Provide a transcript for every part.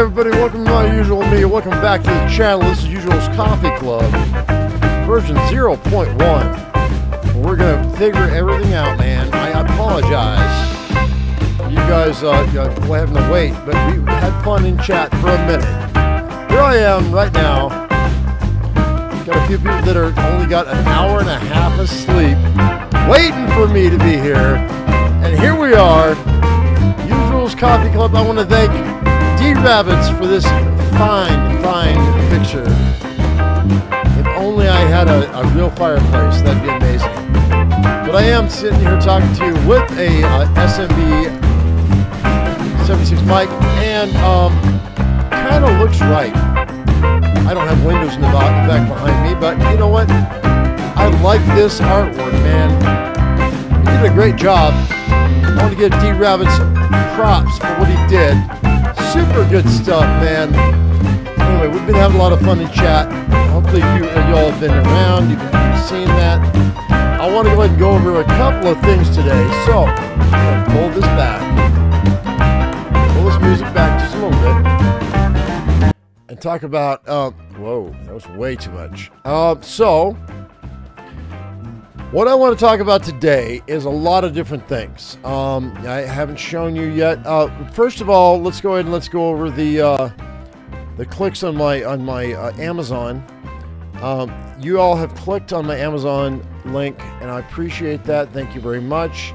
everybody, welcome to my usual me. Welcome back to the channel. This is Usual's Coffee Club, version 0.1. We're going to figure everything out, man. I apologize. You guys were having to wait, but we had fun in chat for a minute. Here I am right now. Got a few people that are only got an hour and a half of sleep, waiting for me to be here. And here we are, Usual's Coffee Club. I want to thank D-Rabbits for this fine picture. If only I had a real fireplace, that'd be amazing. But I am sitting here talking to you with a SMB 76 mic, and kind of looks right. I don't have windows in the back behind me, but you know what? I like this artwork, man. He did a great job. I want to give D-Rabbits props for what he did. Super good stuff, man. Anyway, we've been having a lot of fun in chat. Hopefully you all have been around. You've been seeing that. I want to go ahead and go over a couple of things today. So, I'm going to pull this back. Pull this music back just a little bit. And talk about, whoa, that was way too much. What I want to talk about today is a lot of different things. I haven't shown you yet. First of all, let's go ahead and let's go over the clicks on my Amazon. You all have clicked on my Amazon link, and I appreciate that. Thank you very much.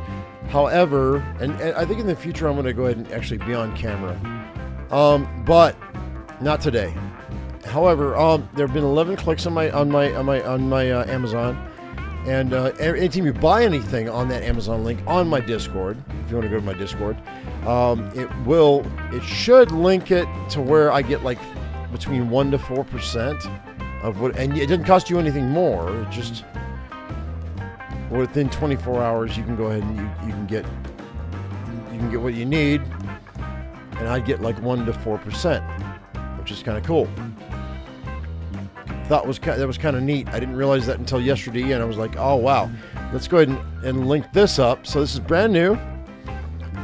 However, and I think in the future I'm going to go ahead and actually be on camera, but not today. However, there have been 11 clicks on my Amazon. And anytime you buy anything on that Amazon link on my Discord, if you want to go to my Discord, it should link it to where I get like between 1 to 4% of what, and it doesn't cost you anything more. It just within 24 hours you can go ahead and you can get what you need, and I'd get like 1 to 4%, which is kind of cool. That was kind of neat. I didn't realize that until yesterday, and I was like, oh wow, let's go ahead and link this up. So this is brand new.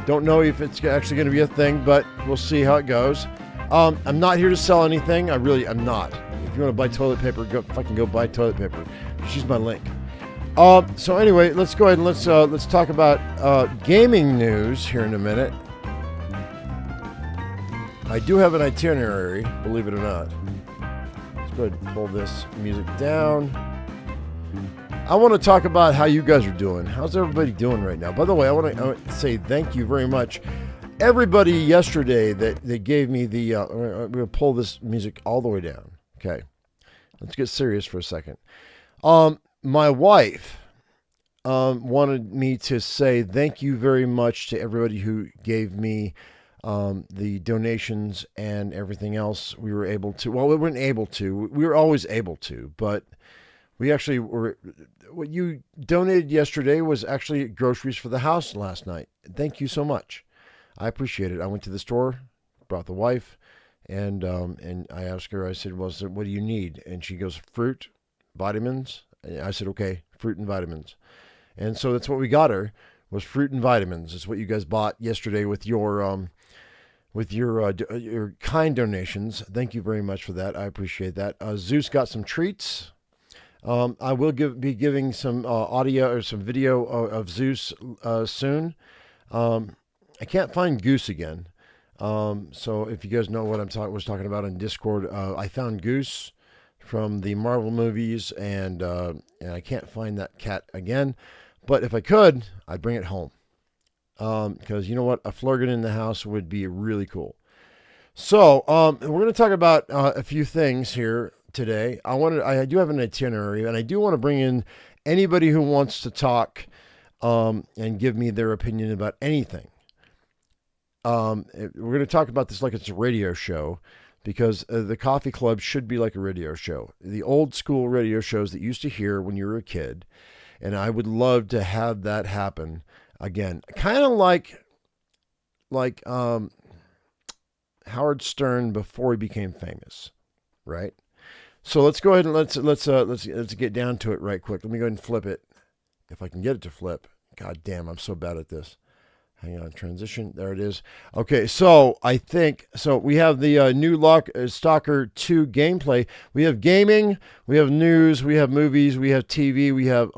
Don't know if it's actually going to be a thing, but we'll see how it goes. I'm not here to sell anything. I'm not. If you want to buy toilet paper, go buy toilet paper. Just use my link. So anyway, let's go ahead and let's talk about gaming news here in a minute. I do have an itinerary, believe it or not. Go ahead and pull this music down. I want to talk about how you guys are doing. How's everybody doing right now? By the way, I want to say thank you very much. Everybody yesterday that they gave me the, we're going to pull this music all the way down. Okay. Let's get serious for a second. My wife wanted me to say thank you very much to everybody who gave me the donations and everything else. We were able to, well, we weren't able to, we were always able to, but we actually were, what you donated yesterday was actually groceries for the house last night. Thank you so much. I appreciate it. I went to the store, brought the wife, and I asked her, I said, well, what do you need? And she goes, fruit, vitamins. And I said, okay, fruit and vitamins. And so that's what we got her, was fruit and vitamins. It's what you guys bought yesterday with your kind donations. Thank you very much for that. I appreciate that. Zeus got some treats. I will be giving some audio or some video of Zeus soon. I can't find Goose again. So if you guys know what was talking about in Discord, I found Goose from the Marvel movies, and I can't find that cat again. But if I could, I'd bring it home. Because you know what, a Flurgan in the house would be really cool. So we're going to talk about a few things here today. I do have an itinerary, and I do want to bring in anybody who wants to talk and give me their opinion about anything. We're going to talk about this like it's a radio show, because the coffee club should be like a radio show. The old school radio shows that you used to hear when you were a kid, and I would love to have that happen again, kind of like Howard Stern before he became famous, right? So let's go ahead and let's get down to it right quick. Let me go ahead and flip it, if I can get it to flip. God damn, I'm so bad at this. Hang on, transition. There it is. Okay, so I think we have the new Stalker 2 gameplay. We have gaming, we have news, we have movies, we have TV, we have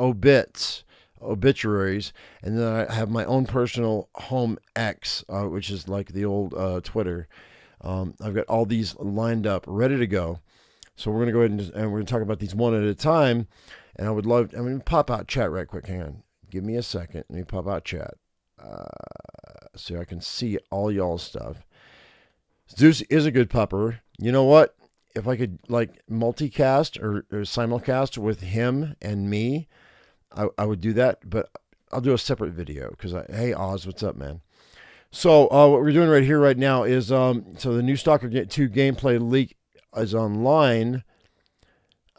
obituaries, and then I have my own personal home X, which is like the old Twitter. I've got all these lined up, ready to go. So we're going to go ahead and we're going to talk about these one at a time. And I'm going to pop out chat right quick. Hang on. Give me a second. Let me pop out chat. So I can see all y'all's stuff. Zeus is a good pupper. You know what? If I could like multicast or simulcast with him and me, I would do that. But I'll do a separate video because hey Oz, what's up, man? So what we're doing right here, right now is so the new Stalker 2 gameplay leak is online.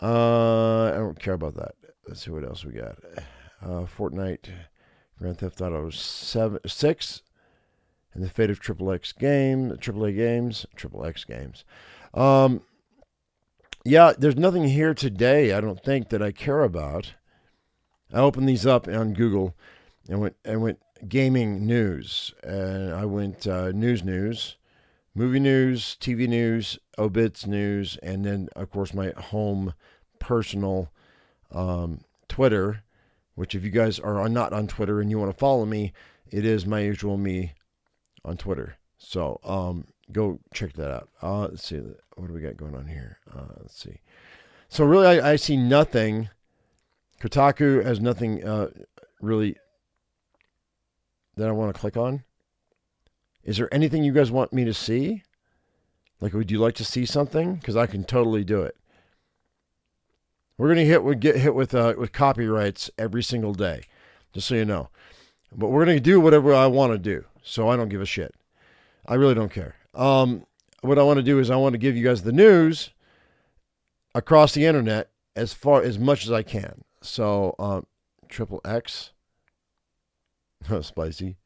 I don't care about that. Let's see what else we got. Fortnite, Grand Theft Auto 6, and the fate of XXX games. Yeah, there's nothing here today, I don't think, that I care about. I opened these up on Google and went gaming news, and I went news, movie news, TV news, obits news, and then of course my home personal Twitter, which if you guys are not on Twitter and you want to follow me, it is my usual me on Twitter. So go check that out. Let's see, what do we got going on here? Let's see. So really, I see nothing. Kotaku has nothing really that I want to click on. Is there anything you guys want me to see? Like, would you like to see something? Because I can totally do it. We're gonna get hit with copyrights every single day, just so you know. But we're gonna do whatever I want to do, so I don't give a shit. I really don't care. What I want to do is I want to give you guys the news across the internet as much as I can. So XXX, oh, spicy.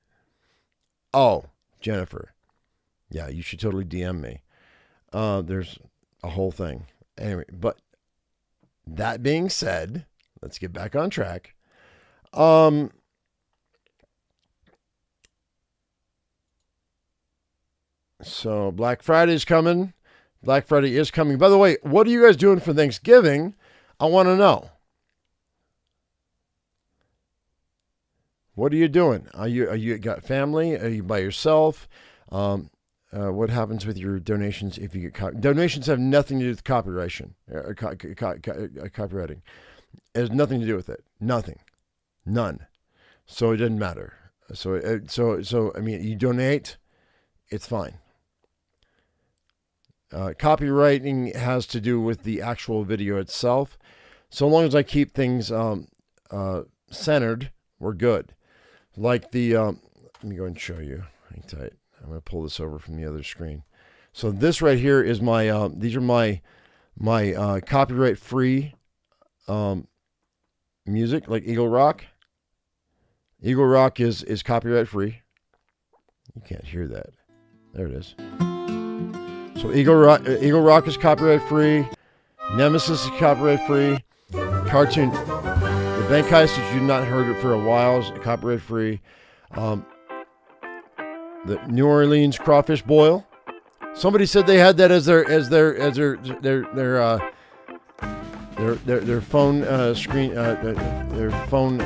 Oh, Jennifer, yeah, you should totally DM me. There's a whole thing anyway, but. That being said, let's get back on track. So Black Friday is coming. Black Friday is coming. By the way, what are you guys doing for Thanksgiving? I want to know. What are you doing? Are you got family? Are you by yourself? What happens with your donations if you get donations have nothing to do with copywriting. It has nothing to do with it. Nothing. None. So it doesn't matter. So I mean, you donate, it's fine. Copywriting has to do with the actual video itself. So long as I keep things centered, we're good. Like the let me go and show you. Hang tight. I'm going to pull this over from the other screen. So this right here is my, these are my copyright free music, like Eagle Rock. Eagle Rock is copyright free. You can't hear that. There it is. So Eagle Rock is copyright free. Nemesis is copyright free. Cartoon, the Bank Heist, which you've not heard it for a while, is copyright free. The New Orleans crawfish boil. Somebody said they had that as their phone screen. Their phone.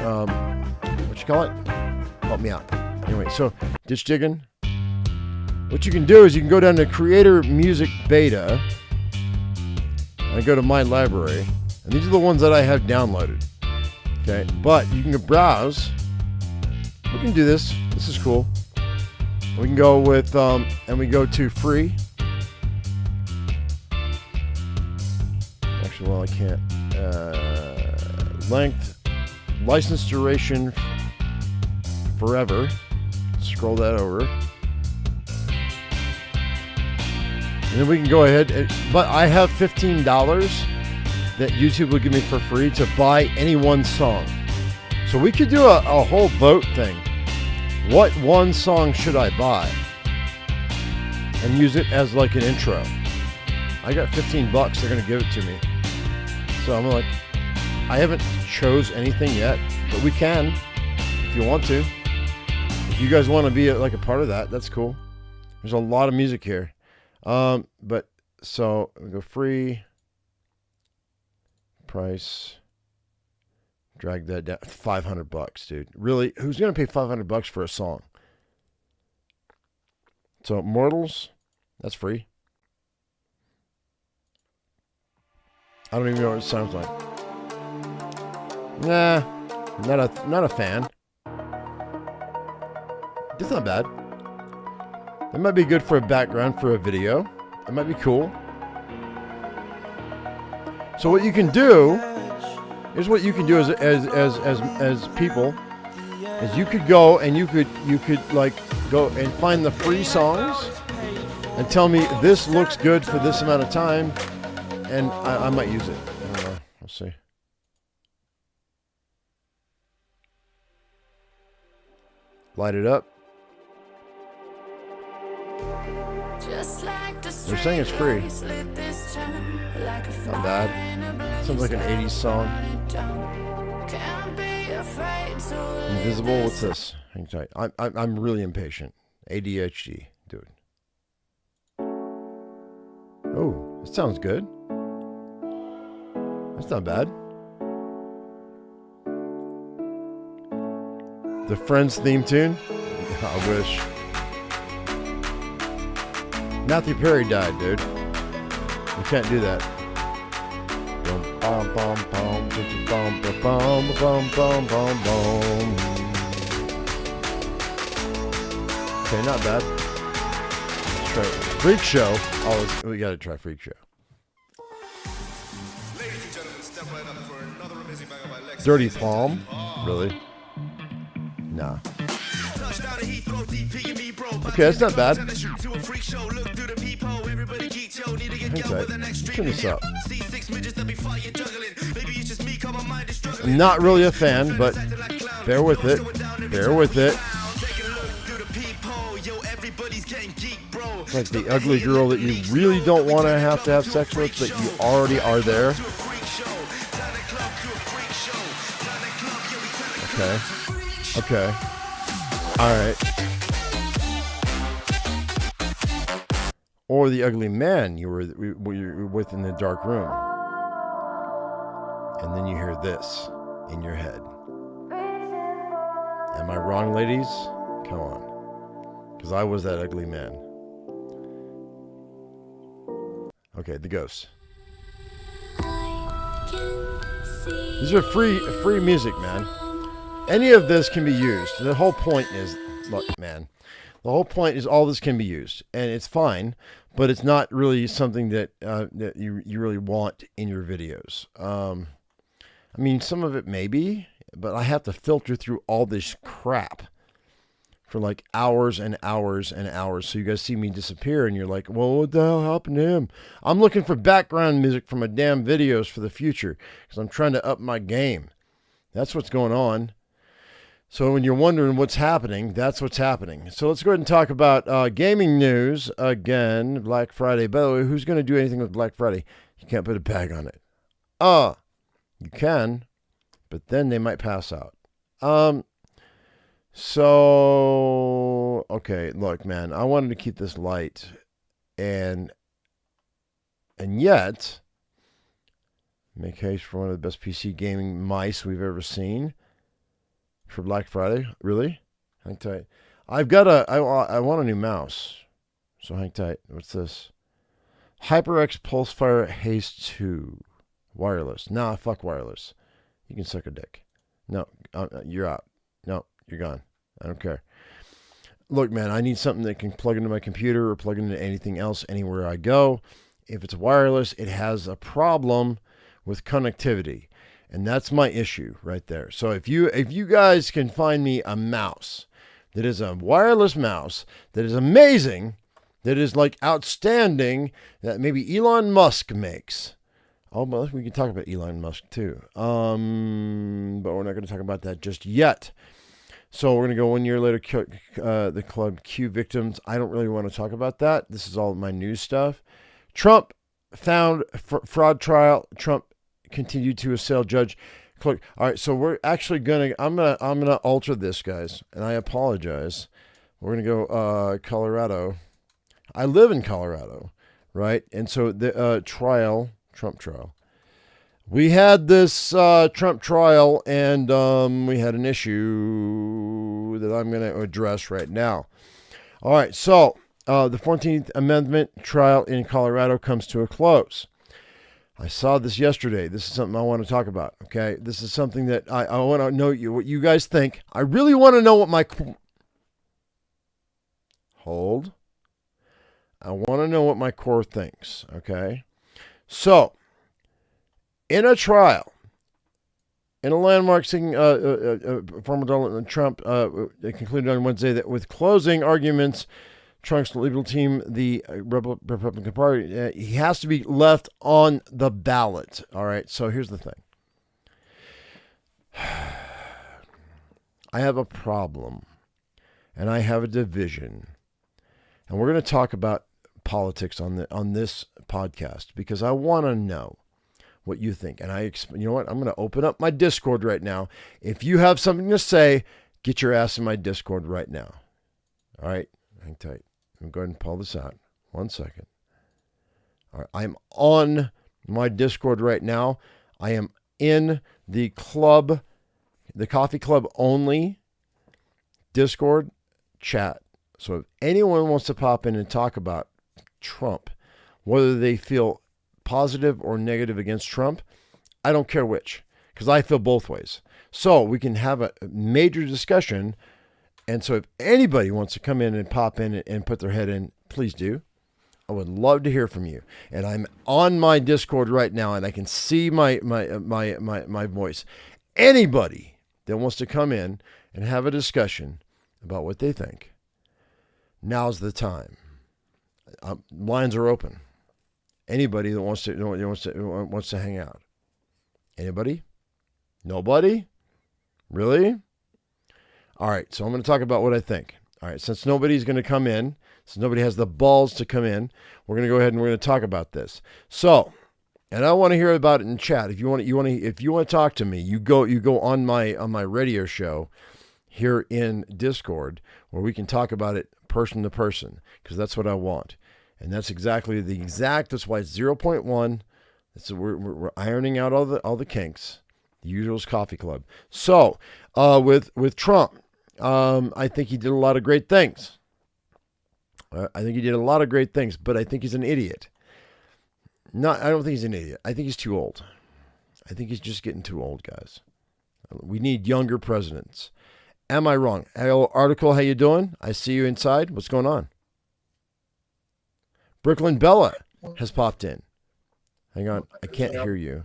What you call it? Help me out. Anyway, so ditch digging. What you can do is you can go down to Creator Music Beta. And go to my library, and these are the ones that I have downloaded. Okay, but you can browse. We can do this. This is cool. We can go with, and we go to free. Actually, well, I can't. Length, license duration, forever. Scroll that over. And then we can go ahead, but I have $15 that YouTube will give me for free to buy any one song. So we could do a whole vote thing. What one song should I buy? And use it as like an intro. I got $15, they're going to give it to me. So I'm like, I haven't chose anything yet, but we can, if you want to. If you guys want to be like a part of that, that's cool. There's a lot of music here. But so we go free. Price. Drag that down. $500, dude. Really? Who's gonna pay $500 for a song? So Mortals, that's free. I don't even know what it sounds like. Nah, not a fan. It's not bad. That might be good for a background for a video. That might be cool. So what you can do is what you can do as people is you could go and you could like go and find the free songs and tell me this looks good for this amount of time, and I might use it. I don't know. We'll see. Light it up. They're saying it's free. Not bad. Sounds like an 80s song. Invisible. What's this? Hang tight. I'm really impatient. ADHD, dude. Oh, that sounds good. That's not bad. The Friends theme tune? I wish. Matthew Perry died, dude. You can't do that. Okay, not bad. Let's try it. Freak Show. Oh, we gotta try Freak Show. Dirty Palm? Really? Nah. Okay, that's not bad. Hang tight. Turn this up. I'm not really a fan, but bear with it. Bear with it. It's like the ugly girl that you really don't want to have sex with, but you already are there. Okay. Okay. All right. Or the ugly man you were with in the dark room. And then you hear this in your head. Am I wrong, ladies? Come on. Because I was that ugly man. Okay, the ghosts. These are free music, man. Any of this can be used. The whole point is, look, man. The whole point is all this can be used, and it's fine, but it's not really something that that you really want in your videos. I mean, some of it maybe, but I have to filter through all this crap for like hours and hours and hours. So you guys see me disappear, and you're like, well, what the hell happened to him? I'm looking for background music for my damn videos for the future because I'm trying to up my game. That's what's going on. So when you're wondering what's happening, that's what's happening. So let's go ahead and talk about gaming news again. Black Friday. By the way, who's going to do anything with Black Friday? You can't put a bag on it. You can, but then they might pass out. So, okay, look, man, I wanted to keep this light, and yet make haste for one of the best PC gaming mice we've ever seen. For Black Friday? Really? Hang tight. I want a new mouse. So hang tight. What's this? HyperX Pulsefire Haze 2. Wireless. Nah, fuck wireless. You can suck a dick. No, you're out. No, you're gone. I don't care. Look, man, I need something that can plug into my computer or plug into anything else anywhere I go. If it's wireless, it has a problem with connectivity. And that's my issue right there. So if you guys can find me a mouse that is a wireless mouse that is amazing, that is like outstanding, that maybe Elon Musk makes. Oh, well, we can talk about Elon Musk too. But we're not going to talk about that just yet. So we're going to go 1 year later, the Club Q victims. I don't really want to talk about that. This is all my news stuff. Trump found fraud trial. Trump continued to assail Judge Click. All right, so we're actually I'm gonna alter this, guys, and I apologize. We're gonna go Colorado. I live in Colorado, right? And so the Trump trial. We had this Trump trial, and we had an issue that I'm going to address right now. All right, so the 14th Amendment trial in Colorado comes to a close. I saw this yesterday. This is something I want to talk about, okay? This is something that I want to know what you guys think. I really want to know what my... Hold. I want to know what my core thinks, okay? So, in a trial, in a landmark former Donald Trump concluded on Wednesday that with closing arguments, Trump's legal team, the Republican Party, he has to be left on the ballot. All right, so here's the thing. I have a problem, and I have a division, and we're going to talk about politics on this podcast because I want to know what you think. And you know what? I'm going to open up my Discord right now. If you have something to say, get your ass in my Discord right now. All right, hang tight. I'm going to pull this out. 1 second. All right, I'm on my Discord right now. I am in the club, the coffee club only Discord chat. So if anyone wants to pop in and talk about Trump, whether they feel positive or negative against Trump, I don't care which, because I feel both ways. So we can have a major discussion. And so if anybody wants to come in and pop in and put their head in, please do. I would love to hear from you. And I'm on my Discord right now, and I can see my voice. Anybody that wants to come in and have a discussion about what they think, now's the time. Lines are open. Anybody that wants to hang out. Anybody? Nobody? Really? All right, so I'm going to talk about what I think. All right, since nobody's going to come in, since nobody has the balls to come in, we're going to go ahead and we're going to talk about this. So, and I want to hear about it in chat. If you want to talk to me, you go on my radio show here in Discord where we can talk about it person to person, because that's what I want. And that's exactly that's why it's 0.1. We're ironing out all the kinks. The usual's coffee club. So, with Trump, I think he did a lot of great things. But I think he's an idiot. I don't think he's an idiot. I think he's too old. I think he's just getting too old, guys. We need younger presidents. Am I wrong? Hello, Article, how you doing? I see you inside. What's going on? Brooklyn Bella has popped in. Hang on, I can't hear you.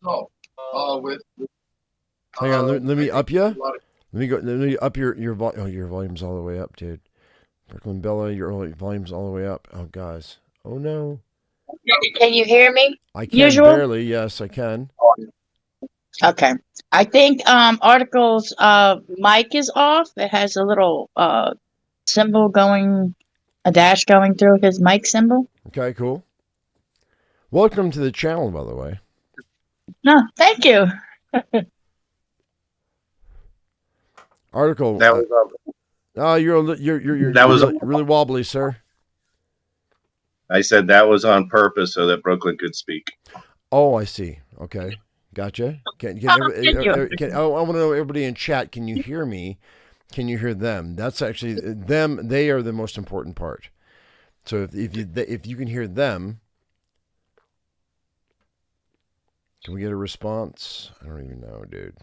No, hang on, let me up you. Let me up your volume. Oh, your volume's all the way up, dude. Brooklyn Bella, your volume's all the way up. Oh, guys. Oh no. Can you hear me? I can barely. Yes, I can. Okay. I think Article's mic is off. It has a little symbol going, a dash going through his mic symbol. Okay, cool. Welcome to the channel, by the way. No, thank you. Article. that was you're that was really wobbly, sir. I said that was on purpose so that Brooklyn could speak. Oh, I see. Okay, gotcha. I want to know, everybody in chat, can you hear me? Can you hear them? That's actually them. They are the most important part. So if you can hear them, can we get a response? I don't even know, dude.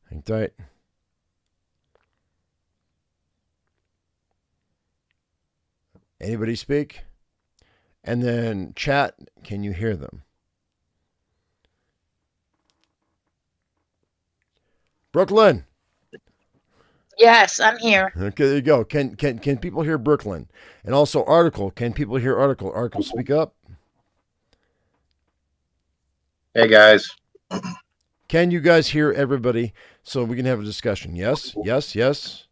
Hang tight. Anybody speak? And then chat, can you hear them? Brooklyn. Yes, I'm here. Okay, there you go. Can people hear Brooklyn? And also Article, can people hear Article? Article, speak up. Hey guys. Can you guys hear everybody so we can have a discussion? Yes, yes, yes.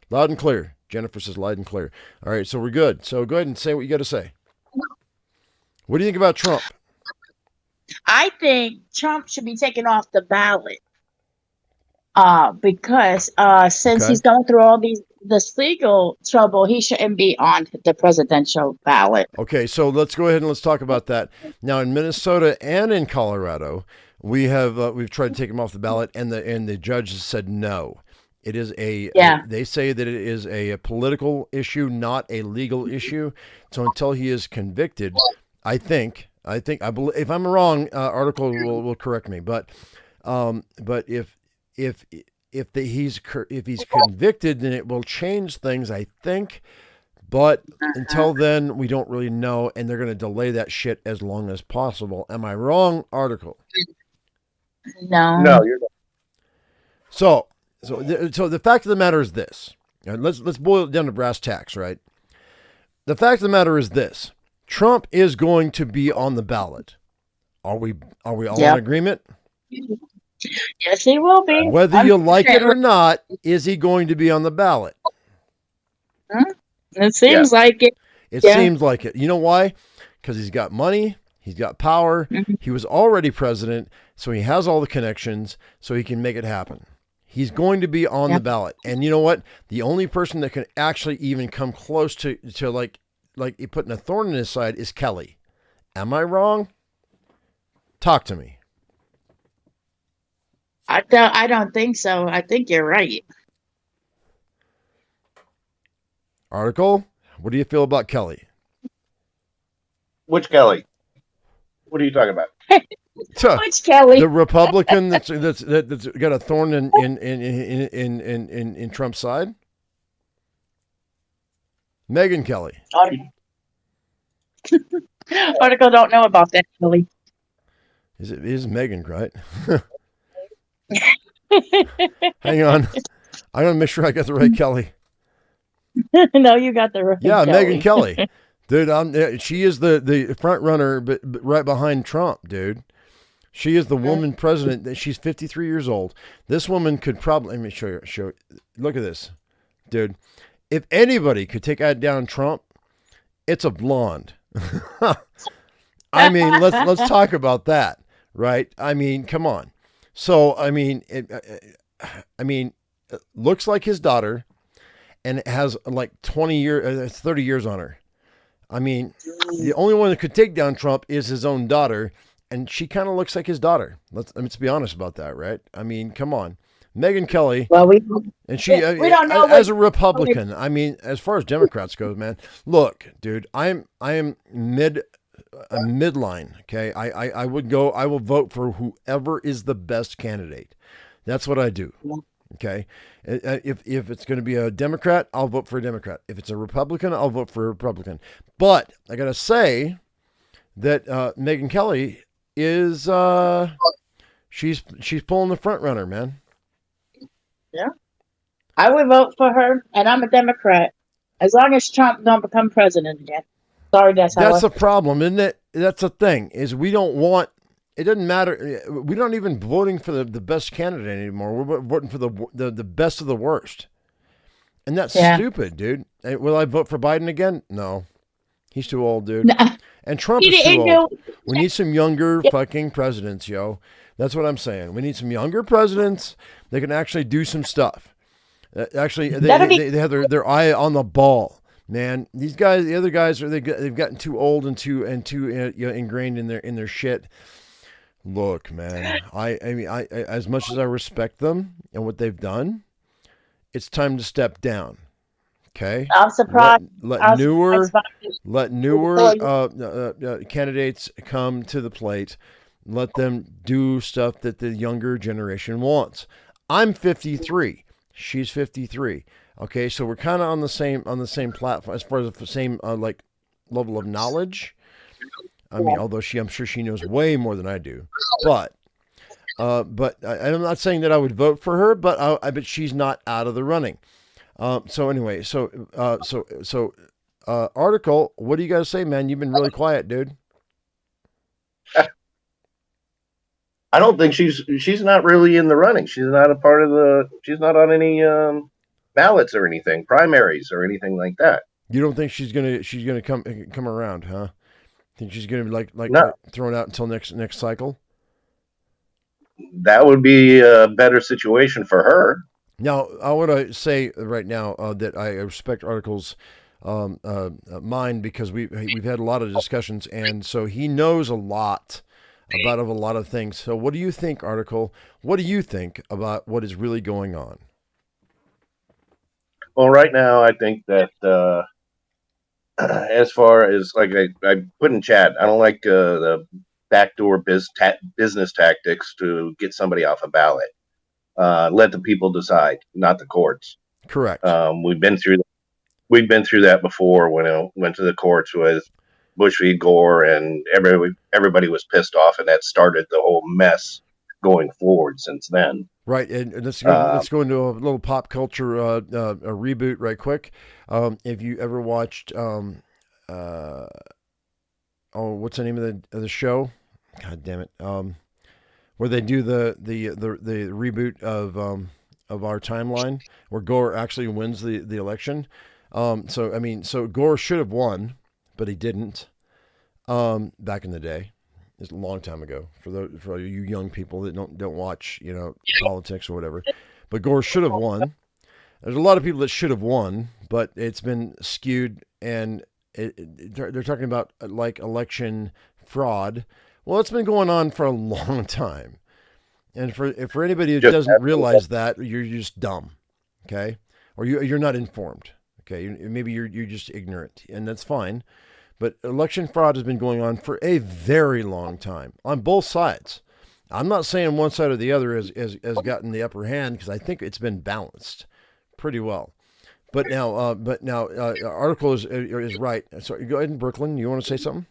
Loud and clear. Jennifer says loud and clear. All right, so we're good. So go ahead and say what you got to say. What do you think about Trump? I think Trump should be taken off the ballot. Because since Okay. he's going through all this legal trouble, he shouldn't be on the presidential ballot. Okay, so let's go ahead and let's talk about that. Now in Minnesota and in Colorado, we've tried to take him off the ballot, and the judge has said no. It is they say that it is a political issue, not a legal issue. So until he is convicted, I believe, if I'm wrong, article will correct me. But if he's convicted, then it will change things, I think. But until then, we don't really know, and they're going to delay that shit as long as possible. Am I wrong, article? No, you're not. So the fact of the matter is this. Let's boil it down to brass tacks, right? The fact of the matter is this: Trump is going to be on the ballot. Are we all in agreement? Yes, he will be. Whether you like it or not, is he going to be on the ballot? It seems like it. It seems like it. You know why? Because he's got money, he's got power. Mm-hmm. He was already president, so he has all the connections, so he can make it happen. He's going to be on the ballot. And you know what? The only person that can actually even come close to like putting a thorn in his side is Kelly. Am I wrong? Talk to me. I don't think so. I think you're right. Article, what do you feel about Kelly? Which Kelly? What are you talking about? Which Kelly? The Republican that's got a thorn in Trump's side? Megyn Kelly. Article don't know about that, Kelly. Is Megyn, right? Hang on. I'm going to make sure I got the right Kelly. No, you got the right Yeah, Kelly. Megyn Kelly. Dude, she is the front runner, but right behind Trump, dude. She is the woman president. She's 53 years old. This woman could probably, let me show you. Look at this, dude. If anybody could take down Trump, it's a blonde. I mean, let's talk about that, right? I mean, come on. So, I mean, it looks like his daughter, and it has like 30 years on her. I mean, the only one that could take down Trump is his own daughter, and she kind of looks like his daughter. Let's be honest about that, right? I mean, come on. Megyn Kelly, well, we don't know as a Republican. I mean, as far as Democrats goes, man, look, dude, I am midline. Okay. I will vote for whoever is the best candidate. That's what I do. Okay. If it's going to be a Democrat, I'll vote for a Democrat. If it's a Republican, I'll vote for a Republican. But I got to say that Megyn Kelly is she's pulling the front runner, man. Yeah. I would vote for her, and I'm a Democrat. As long as Trump don't become president again. Sorry, that's the problem, isn't it? That's the thing, is we don't want, it doesn't matter. We're not even voting for the best candidate anymore. We're voting for the best of the worst. And that's stupid, dude. Will I vote for Biden again? No. He's too old, dude. No. And Trump is too old. We need some younger fucking presidents, yo. That's what I'm saying. We need some younger presidents that can actually do some stuff. Actually, they have their eye on the ball. Man, these guys, the other guys, they've gotten too old and too ingrained in their shit. Look, man, I mean, as much as I respect them and what they've done, it's time to step down. Okay, I'm surprised. Let newer candidates come to the plate. Let them do stuff that the younger generation wants. I'm 53. She's 53. Okay, so we're kind of on the same platform as far as the same like level of knowledge. I mean, although I'm sure she knows way more than I do. But I'm not saying that I would vote for her, but I bet she's not out of the running. So anyway, article, what do you guys say, man? You've been really quiet, dude. I don't think she's not really in the running. She's not a part of she's not on any ballots or anything, primaries or anything like that. You don't think she's gonna come around, huh? Think she's going to be like No, thrown out until next cycle? that would be a better situation for her. Now, I want to say right now that I respect Article's mind because we've had a lot of discussions, and so he knows a lot about a lot of things. So, what do you think, Article? What do you think about what is really going on? Well, right now, I think that as far as like I put in chat, I don't like the backdoor business tactics to get somebody off a ballot. Let the people decide, not the courts. Correct. We've been through that before when it went to the courts with Bush v. Gore, and everybody was pissed off, and that started the whole mess going forward since then. Right, and Uh, let's go into a little pop culture a reboot right quick. If you ever watched, oh, what's the name of the show? God damn it! Where they do the reboot of our timeline, where Gore actually wins the election. So Gore should have won, but he didn't. Back in the day. It's a long time ago for you young people that don't watch politics or whatever. But Gore should have won. There's a lot of people that should have won, but it's been skewed, and they're talking about like election fraud. Well, it's been going on for a long time, and for anybody who doesn't realize that, you're just dumb, okay, or you're not informed, okay. Maybe you're just ignorant, and that's fine. But election fraud has been going on for a very long time on both sides. I'm not saying one side or the other has gotten the upper hand, because I think it's been balanced pretty well. But now, Article is right. So go ahead, Brooklyn. You want to say something?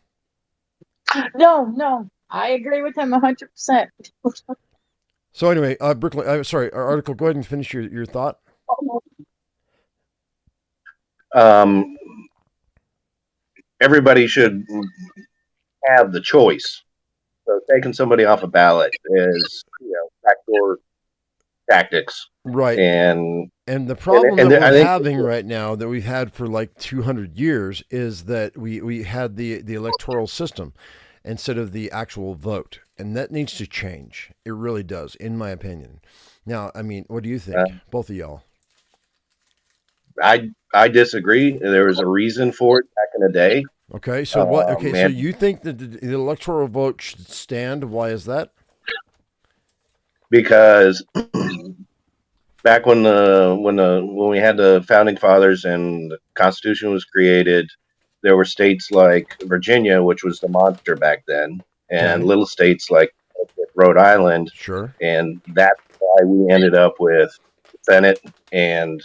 No, I agree with him 100%. So anyway, Brooklyn. Article. Go ahead and finish your thought. Everybody should have the choice. So taking somebody off a ballot is, backdoor tactics. Right. And the problem that we're having right now, that we've had for like 200 years, is that we had the electoral system instead of the actual vote. And that needs to change. It really does, in my opinion. Now, I mean, what do you think? Both of y'all. I disagree. There was a reason for it back in the day. Okay, so what? Okay, so you think that the electoral vote should stand? Why is that? Because back when we had the founding fathers and the Constitution was created, there were states like Virginia, which was the monster back then, and little states like Rhode Island. Sure. And that's why we ended up with the Senate and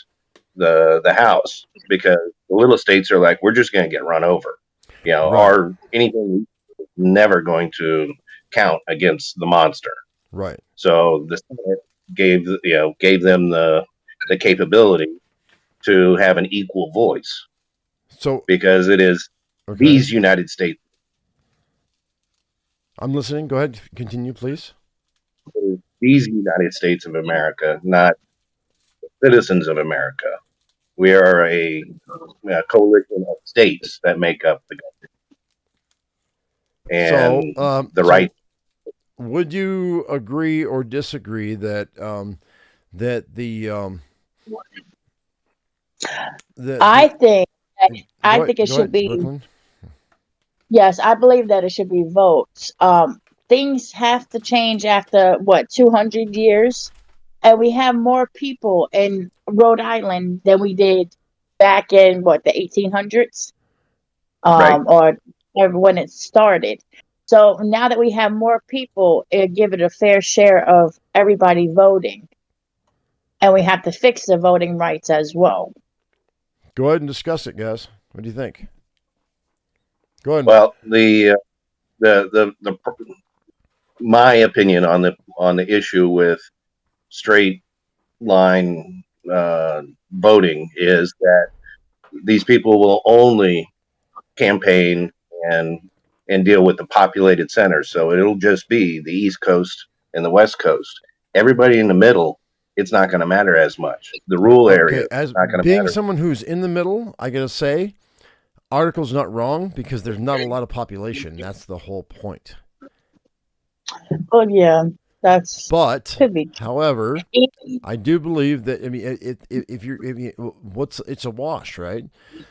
the House, because the little states are like, we're just going to get run over. Right. Anything is never going to count against the monster. Right. So the Senate gave them the capability to have an equal voice. So because it is these United States. I'm listening. Go ahead. Continue, please. These United States of America, not citizens of America. We are a coalition of states that make up the country. And right. Would you agree or disagree that I think it should be. Brooklyn? Yes, I believe that it should be votes. Things have to change after 200 years, and we have more people in Rhode Island than we did back in the 1800s, right. or when it started. So now that we have more people, it give it a fair share of everybody voting, and we have to fix the voting rights as well. Go ahead and discuss it, guys. What do you think? Go ahead. Well, the my opinion on the issue with straight line voting is that these people will only campaign and deal with the populated centers. So it'll just be the East Coast and the West Coast. Everybody in the middle, it's not going to matter as much. The rural area, as not going to matter. Being someone who's in the middle, I got to say, article's not wrong because there's not a lot of population. That's the whole point. Oh yeah, that's But, could be. however, I do believe that, I mean, it's a wash, right?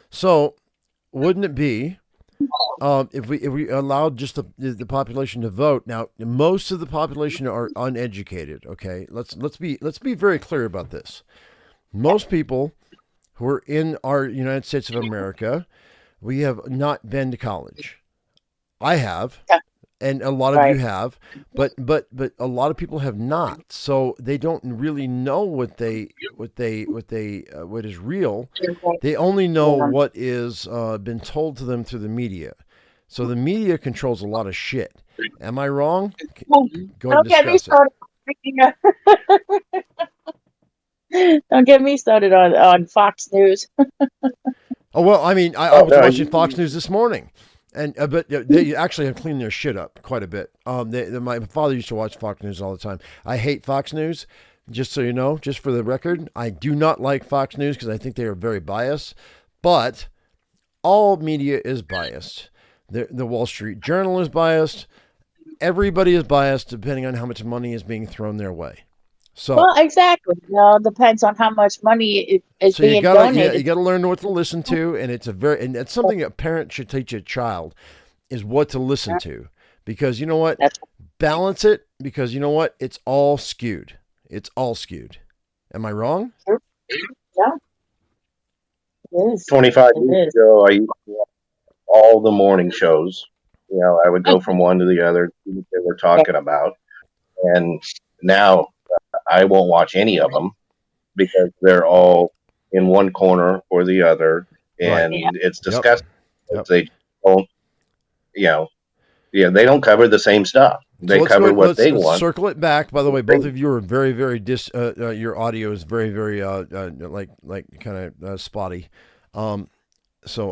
So, wouldn't it be if we allowed just the population to vote? Now, most of the population are uneducated. Okay, let's be very clear about this. Most people who are in our United States of America, we have not been to college. I have. And a lot of you have, but a lot of people have not. So they don't really know what is real. They only know what is been told to them through the media. So the media controls a lot of shit. Am I wrong? Go ahead and discuss it. Don't get me started on Fox News. Oh well, I mean, I was watching Fox News this morning. And but they actually have cleaned their shit up quite a bit. My father used to watch Fox News all the time. I hate Fox News, just so you know, just for the record. I do not like Fox News because I think they are very biased. But all media is biased. The Wall Street Journal is biased. Everybody is biased depending on how much money is being thrown their way. So, well, exactly. It all depends on how much money is being donated. You got to learn what to listen to, and it's something a parent should teach a child is what to listen to, because you know what, balance it, because you know what, it's all skewed. It's all skewed. Am I wrong? Yeah. It is. 25 years ago, I used to watch all the morning shows. You know, I would go from one to the other, see what they were talking about, and now I won't watch any of them because they're all in one corner or the other, and it's disgusting. Yep. They don't, they don't cover the same stuff. They cover what they want. Circle it back. By the way, both of you are very, very your audio is very, very like kind of spotty. So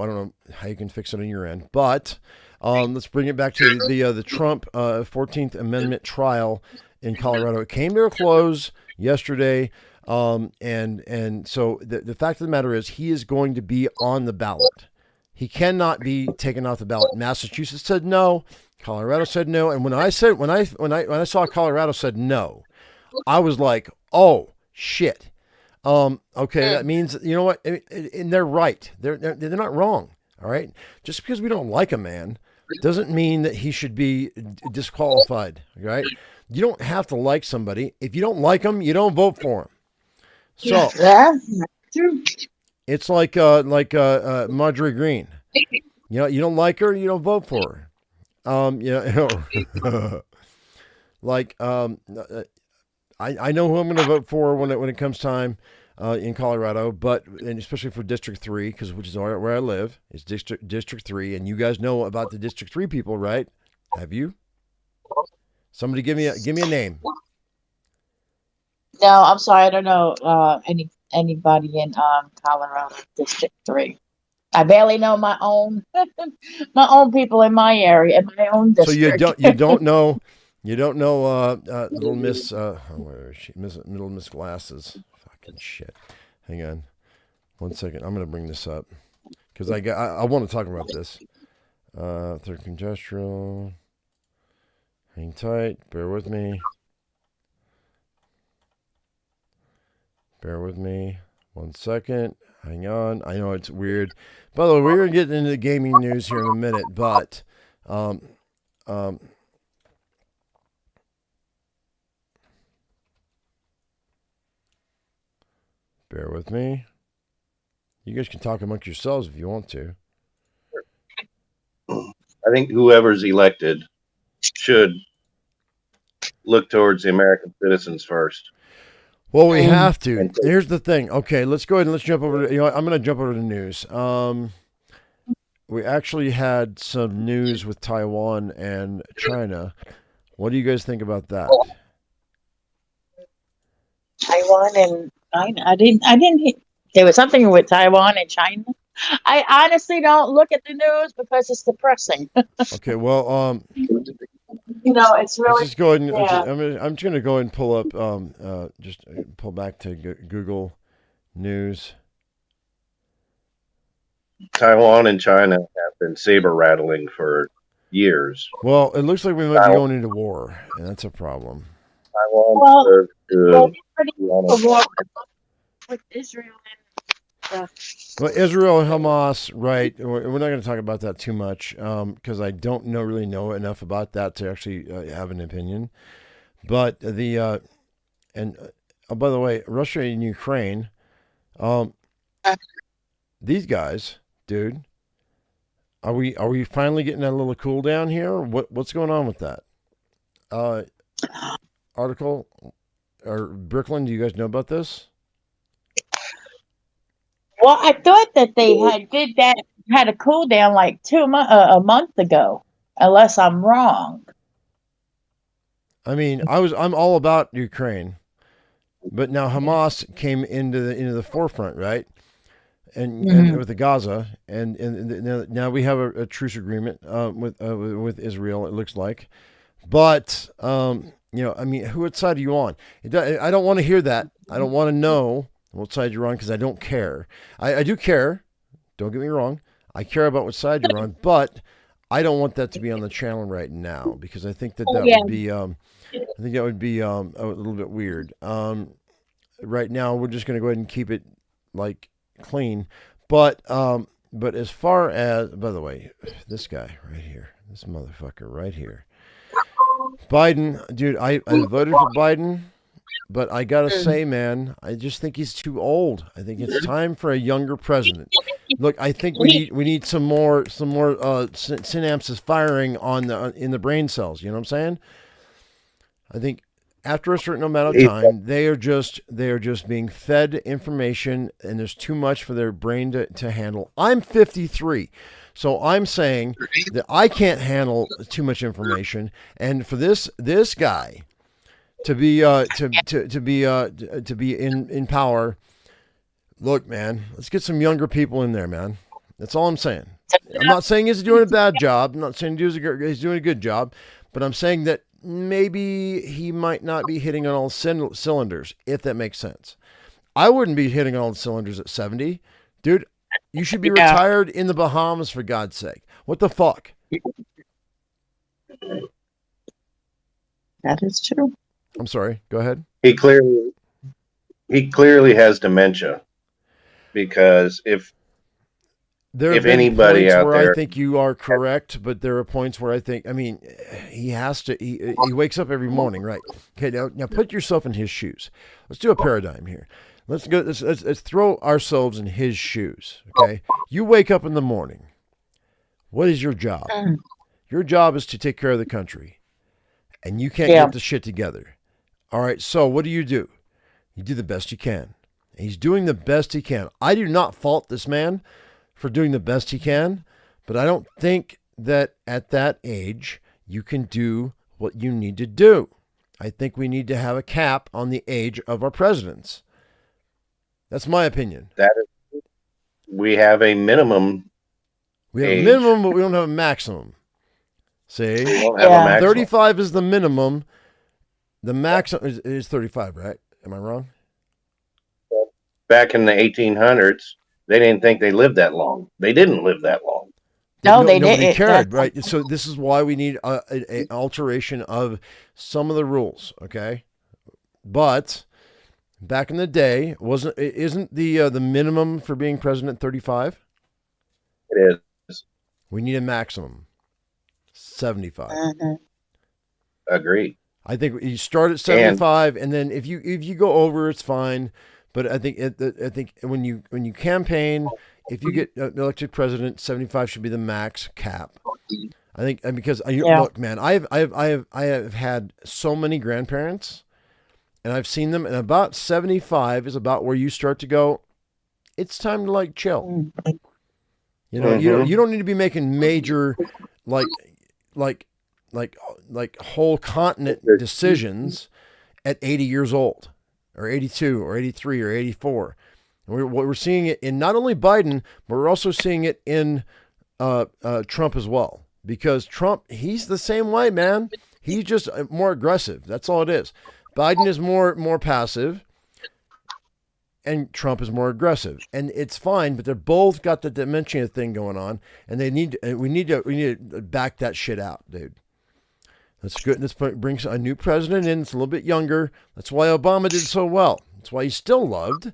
I don't know how you can fix it on your end, but let's bring it back to the Trump 14th Amendment trial in Colorado. It came to a close yesterday, and so the fact of the matter is he is going to be on the ballot. He cannot be taken off the ballot. Massachusetts said no. Colorado said no. And when I saw Colorado said no, I was like, oh shit. Okay, that means, you know what, and they're right. They're not wrong. All right, just because we don't like a man doesn't mean that he should be disqualified. Right? You don't have to like somebody. If you don't like them, you don't vote for them. So it's like Marjorie Greene. You know, you don't like her, you don't vote for her. I know who I'm going to vote for when it comes time in Colorado, and especially for District 3, which is where I live, is District 3, and you guys know about the District 3 people, right? Have you? Somebody give me a name. No, I'm sorry, I don't know anybody in Colorado District 3. I barely know my own people in my area, in my own district. So you don't know Little Miss where is she? Little Miss Glasses. Fucking shit. Hang on 1 second. I'm gonna bring this up because I want to talk about this. Third congestural. Hang tight. Bear with me. 1 second. Hang on. I know it's weird. By the way, we're going to get into the gaming news here in a minute, but bear with me. You guys can talk amongst yourselves if you want to. I think whoever's elected should look towards the American citizens first. Well, we have to. Here's the thing. Okay, let's go ahead and let's jump over to, I'm going to jump over to the news. We actually had some news with Taiwan and China. What do you guys think about that? Taiwan and China. I didn't hear. There was something with Taiwan and China. I honestly don't look at the news because it's depressing. Okay, well, it's really. Let's just go ahead and I'm just going to go ahead and pull up, just pull back to Google News. Taiwan and China have been saber rattling for years. Well, it looks like we might be going into war, and that's a problem. Taiwan with Israel and well, Israel and Hamas, right? We're not going to talk about that too much because I don't really know enough about that to actually have an opinion. But by the way, Russia and Ukraine, these guys, dude, are we finally getting that little cool down here? What's going on with that? Article or Brooklyn, do you guys know about this? Well, I thought that they had a cool down like a month ago, unless I'm wrong. I mean, I'm all about Ukraine, but now Hamas came into the forefront, right? And with the Gaza, and now we have a truce agreement with Israel. It looks like, but I mean, what side are you on? I don't want to hear that. I don't want to know what side you're on because I don't care. I do care. Don't get me wrong. I care about what side you're on, but I don't want that to be on the channel right now because I think that would be a little bit weird. Right now, we're just going to go ahead and keep it like clean. But as far as, by the way, this guy right here, this motherfucker right here, Biden, dude, I voted for Biden. But I gotta say, man, I just think he's too old. I think it's time for a younger president. Look, I think we need some more synapses firing in the brain cells. You know what I'm saying? I think after a certain amount of time, they are just being fed information, and there's too much for their brain to handle. I'm 53. So I'm saying that I can't handle too much information, and for this guy to be in power. Look, man, let's get some younger people in there, man. That's all I'm saying. I'm not saying he's doing a bad job. I'm not saying he's doing a good job, but I'm saying that maybe he might not be hitting on all cylinders, if that makes sense. I wouldn't be hitting on all the cylinders at 70. Dude, you should be retired in the Bahamas, for God's sake. What the fuck? That is true. I'm sorry. Go ahead. He clearly has dementia, because if anybody out there, I think you are correct, but there are points where I think, I mean, he has to. He wakes up every morning, right? Okay, now put yourself in his shoes. Let's do a paradigm here. Let's go. Let's throw ourselves in his shoes. Okay, you wake up in the morning. What is your job? Your job is to take care of the country, and you can't get the shit together. All right, so what do? You do the best you can. He's doing the best he can. I do not fault this man for doing the best he can, but I don't think that at that age you can do what you need to do. I think we need to have a cap on the age of our presidents. That's my opinion. We have a minimum. We have a minimum, but we don't have a maximum. See? We don't have a maximum. 35 is the minimum. The maximum is 35, right? Am I wrong? Back in the 1800s, they didn't think they lived that long. They didn't live that long. Nobody cared, right? So this is why we need an alteration of some of the rules, okay? But back in the day, isn't the minimum for being president 35? It is. We need a maximum 75. Agree. I think you start at 75, and then if you go over, it's fine. But I think when you campaign, if you get elected president, 75 should be the max cap. I think, because look, man, I have had so many grandparents, and I've seen them, and about 75 is about where you start to go, it's time to like chill. You know, you don't need to be making major like whole continent decisions at 80 years old, or 82 or 83 or 84. And we're seeing it in not only Biden, but we're also seeing it in Trump as well. Because Trump, he's the same way, man. He's just more aggressive. That's all it is. Biden is more passive. and Trump is more aggressive, and it's fine. But they're both got the dementia thing going on, and we need to back that shit out, dude. That's good. This brings a new president in. It's a little bit younger. That's why Obama did so well. That's why he's still loved,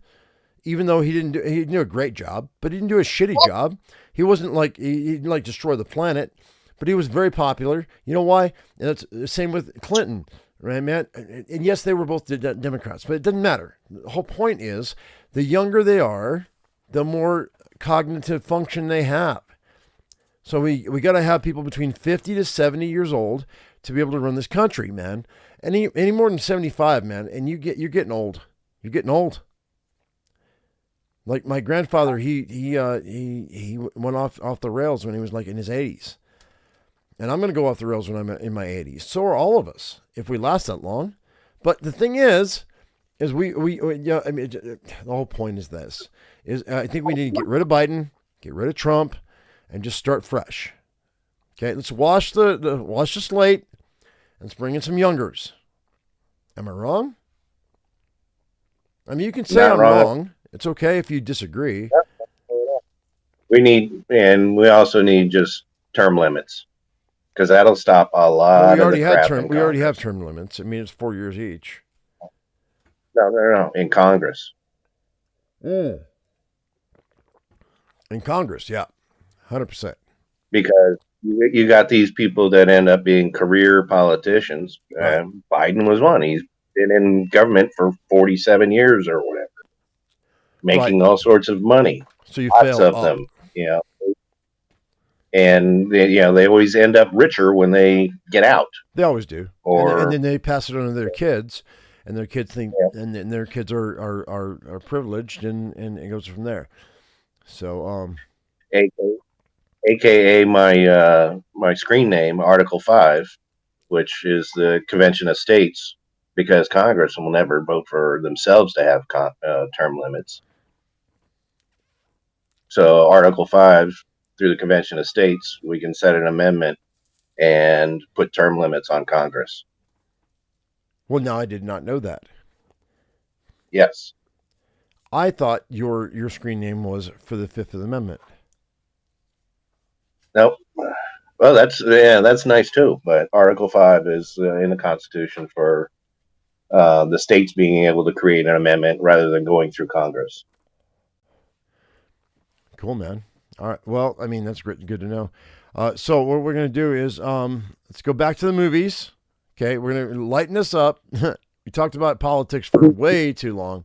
even though he didn't do a great job, but he didn't do a shitty job. He wasn't like he didn't like destroy the planet, but he was very popular. You know why? And that's the same with Clinton, right, man? And yes, they were both Democrats, but it doesn't matter. The whole point is, the younger they are, the more cognitive function they have. So we got to have people between 50 to 70 years old to be able to run this country, man. Any more than 75, man, and you're getting old. You're getting old. Like my grandfather, he went off the rails when he was like in his 80s. And I'm going to go off the rails when I'm in my 80s. So are all of us, if we last that long. But the thing is we yeah, I mean, the whole point is this, is I think we need to get rid of Biden, get rid of Trump, and just start fresh. Okay, let's wash the slate, and let's bring in some youngers. Am I wrong? I mean, you can say I'm wrong. It's okay if you disagree. We also need just term limits, because that'll stop a lot of the crap. We already have term limits. I mean, it's 4 years each. No, in Congress. In Congress, yeah, 100%. Because you got these people that end up being career politicians. Right. Biden was one. He's been in government for 47 years or whatever, making all sorts of money. So you lots of them, you know. And they always end up richer when they get out. They always do. And then they pass it on to their kids, and their kids think, and their kids are privileged, and it goes from there. So, AKA my screen name, Article 5, which is the Convention of States, because Congress will never vote for themselves to have term limits. So Article 5, through the Convention of States, we can set an amendment and put term limits on Congress. Well, now I did not know that. Yes. I thought your screen name was for the Fifth Amendment. Nope. Well, that's nice too. But Article 5 is in the Constitution for the states being able to create an amendment rather than going through Congress. Cool, man. All right. Well, I mean, that's great. Good to know. So what we're going to do is let's go back to the movies. Okay. We're going to lighten this up. We talked about politics for way too long.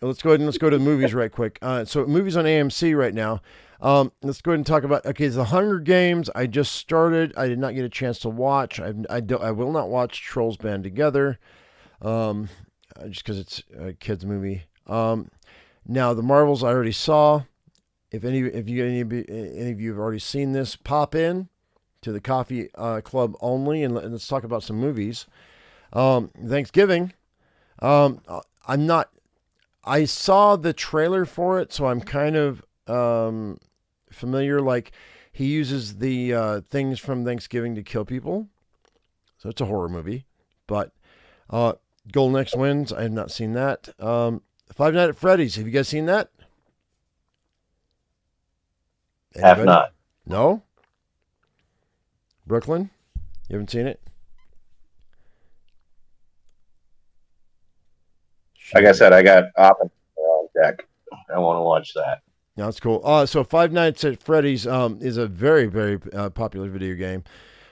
Let's go to the movies right quick. So movies on AMC right now. Let's go ahead and talk about, the Hunger Games. I just started. I did not get a chance to watch. I will not watch Trolls Band Together, just because it's a kid's movie. Now the Marvels I already saw. If any of you have already seen this, pop in to the coffee club only, and let's talk about some movies. Thanksgiving. I saw the trailer for it, so I'm kind of familiar. Like, he uses the things from Thanksgiving to kill people, so it's a horror movie. But Golden X wins. I have not seen that. Five Nights at Freddy's. Have you guys seen that? Anybody? Have not. No? Brooklyn? You haven't seen it? Like I said, I got Oppenheimer on deck. I want to watch that. No, that's cool. So Five Nights at Freddy's is a very, very popular video game,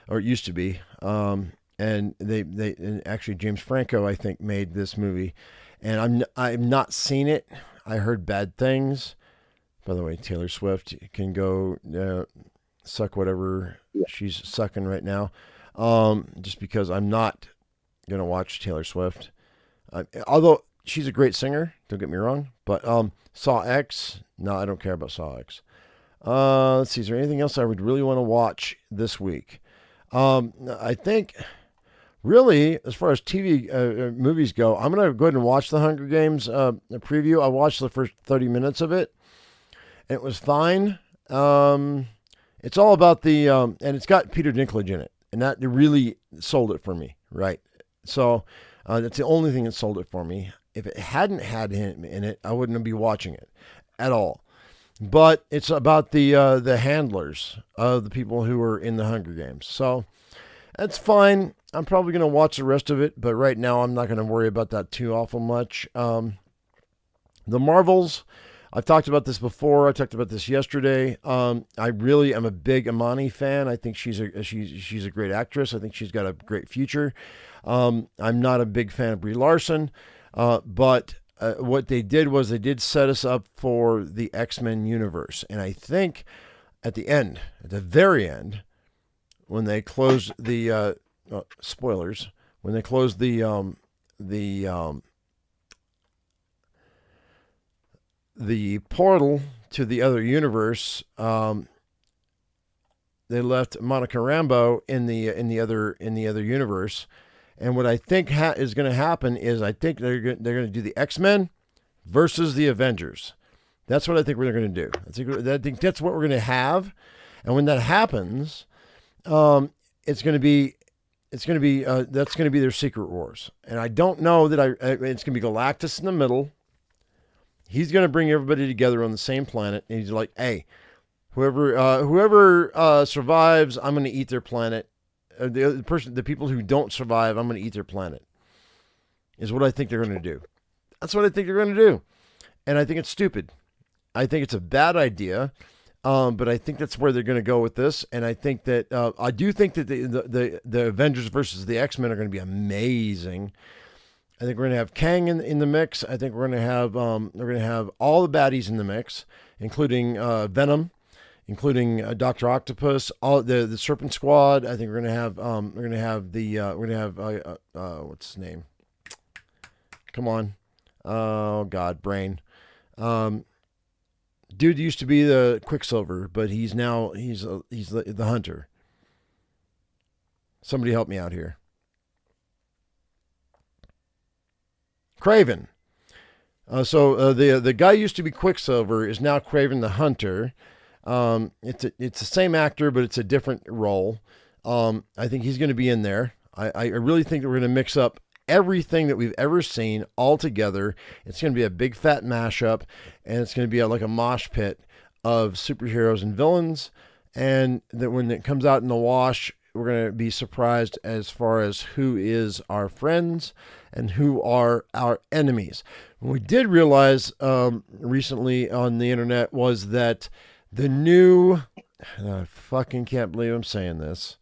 or it used to be. And and actually James Franco, I think, made this movie, and I've not seen it. I heard bad things. By the way, Taylor Swift can go suck whatever she's sucking right now. Just because I'm not gonna watch Taylor Swift, although she's a great singer. Don't get me wrong. But Saw X. No, I don't care about Saw X. Let's see. Is there anything else I would really want to watch this week? I think, really, as far as TV movies go, I'm going to go ahead and watch The Hunger Games preview. I watched the first 30 minutes of it. It was fine. It's all about and it's got Peter Dinklage in it. And that really sold it for me, right? So that's the only thing that sold it for me. If it hadn't had him in it, I wouldn't be watching it at all. But it's about the handlers of the people who are in the Hunger Games. So that's fine. I'm probably going to watch the rest of it, but right now I'm not going to worry about that too awful much. The Marvels, I've talked about this before. I talked about this yesterday. I really am a big Imani fan. I think she's a great actress. I think she's got a great future. I'm not a big fan of Brie Larson, but what they did was they did set us up for the X-Men universe. And I think at the very end, when they closed the spoilers, when they closed the portal to the other universe, they left Monica Rambeau in the other universe. And what I think is going to happen is I think they're going to do the X-Men versus the Avengers. That's what I think they're going to do. I think that's what we're going to have. And when that happens, that's going to be their Secret Wars. And I don't know that it's going to be Galactus in the middle. He's going to bring everybody together on the same planet, and he's like, "Hey, whoever survives, I'm going to eat their planet. The people who don't survive, I'm going to eat their planet." Is what I think they're going to do. That's what I think they're going to do, and I think it's stupid. I think it's a bad idea, but I think that's where they're going to go with this. And I think that I do think that the Avengers versus the X-Men are going to be amazing. I think we're going to have Kang in the mix. I think we're going to have all the baddies in the mix, including Venom, including Dr. Octopus, all the Serpent Squad. I think we're going to have what's his name? Come on, oh God, brain. Dude used to be the Quicksilver, but he's the Hunter. Somebody help me out here. Kraven. So the guy used to be Quicksilver is now Kraven the Hunter. It's the same actor, but it's a different role. I think he's going to be in there. I really think that we're going to mix up everything that we've ever seen all together. It's going to be a big fat mashup, and it's going to be like a mosh pit of superheroes and villains. And that when it comes out in the wash, we're going to be surprised as far as who is our friends and who are our enemies. What we did realize recently on the internet was that the new, I fucking can't believe I'm saying this,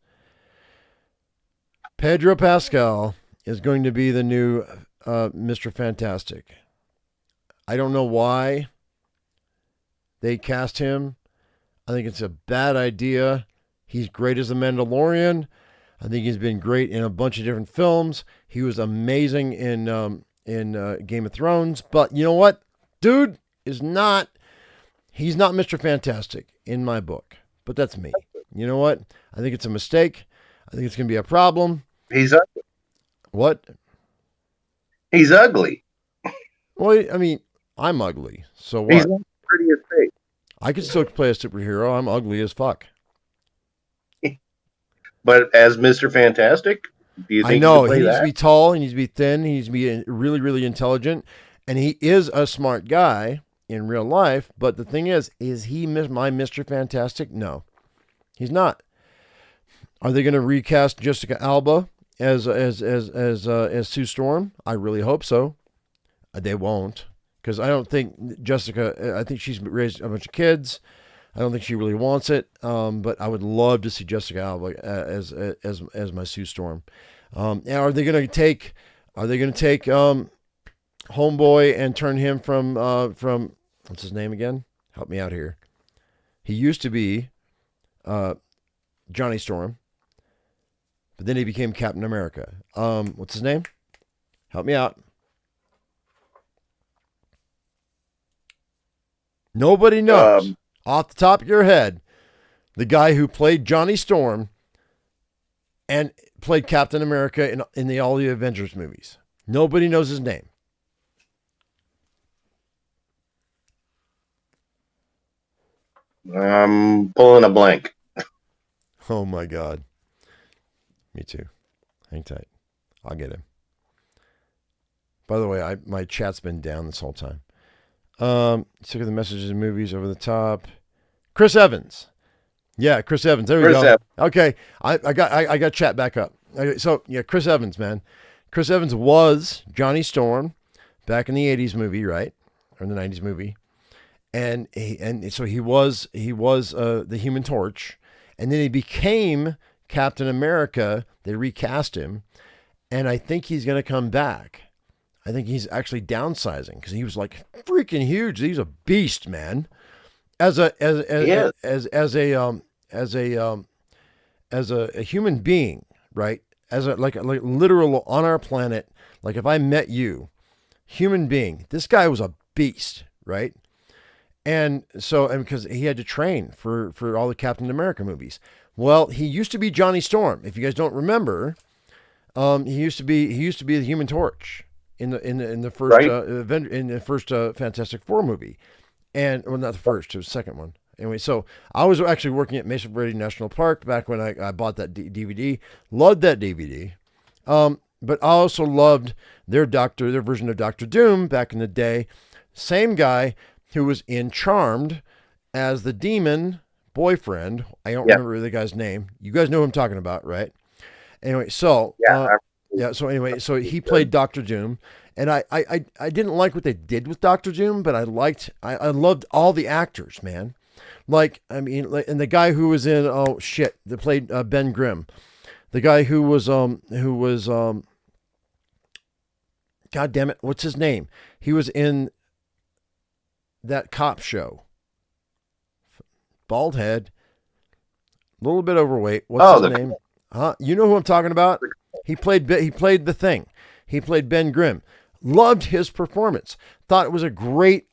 Pedro Pascal is going to be the new Mr. Fantastic. I don't know why they cast him. I think it's a bad idea. He's great as the Mandalorian. I think he's been great in a bunch of different films. He was amazing in Game of Thrones. But you know what? Dude is not, he's not Mr. Fantastic in my book. But that's me. You know what? I think it's a mistake. I think it's going to be a problem. He's ugly. What? He's ugly. Well, I mean, I'm ugly. So what? He's not pretty as face. I can still play a superhero. I'm ugly as fuck. But as Mr. Fantastic, do you think I know he needs to be tall, he needs to be thin, he needs to be really, really intelligent, and he is a smart guy in real life. But the thing is he my Mr. Fantastic? No, he's not. Are they going to recast Jessica Alba as Sue Storm? I really hope so. They won't, because I don't think Jessica. I think she's raised a bunch of kids. I don't think she really wants it, but I would love to see Jessica Alba as my Sue Storm. And are they going to take Homeboy and turn him from what's his name again? Help me out here. He used to be Johnny Storm, but then he became Captain America. What's his name? Help me out. Nobody knows. Off the top of your head, the guy who played Johnny Storm and played Captain America in all the Avengers movies. Nobody knows his name. I'm pulling a blank. Oh my God. Me too. Hang tight. I'll get him. By the way, my chat's been down this whole time. Sick of the messages and movies over the top. Chris Evans. Yeah, Chris Evans. There we go. Evans. Okay, I got chat back up. Okay, so yeah, Chris Evans, man. Chris Evans was Johnny Storm back in the 80s movie, right? Or the 90s movie. And so he was the Human Torch, and then he became Captain America. They recast him, and I think he's going to come back. I think he's actually downsizing because he was like freaking huge. He's a beast, man. As a human being, right? As a like literal on our planet. Like if I met you, human being, this guy was a beast, right? And because he had to train for all the Captain America movies. Well, he used to be Johnny Storm. If you guys don't remember, he used to be the Human Torch in the first in the first Fantastic Four movie, and well, not the first, it was the second one. Anyway, so I was actually working at Mesa Verde National Park back when I bought that DVD. Loved that DVD, but I also loved their version of Doctor Doom back in the day. Same guy who was in Charmed as the demon boyfriend. I don't remember the guy's name. You guys know who I'm talking about, right? Anyway, so so he played Doctor Doom, and I didn't like what they did with Doctor Doom, but I loved all the actors, man. Like, I mean, and the guy who was in that played Ben Grimm, the guy who was God damn it, what's his name? He was in that cop show. Bald head, a little bit overweight. What's his name? You know who I'm talking about? He played the Thing. He played Ben Grimm. Loved his performance. Thought it was a great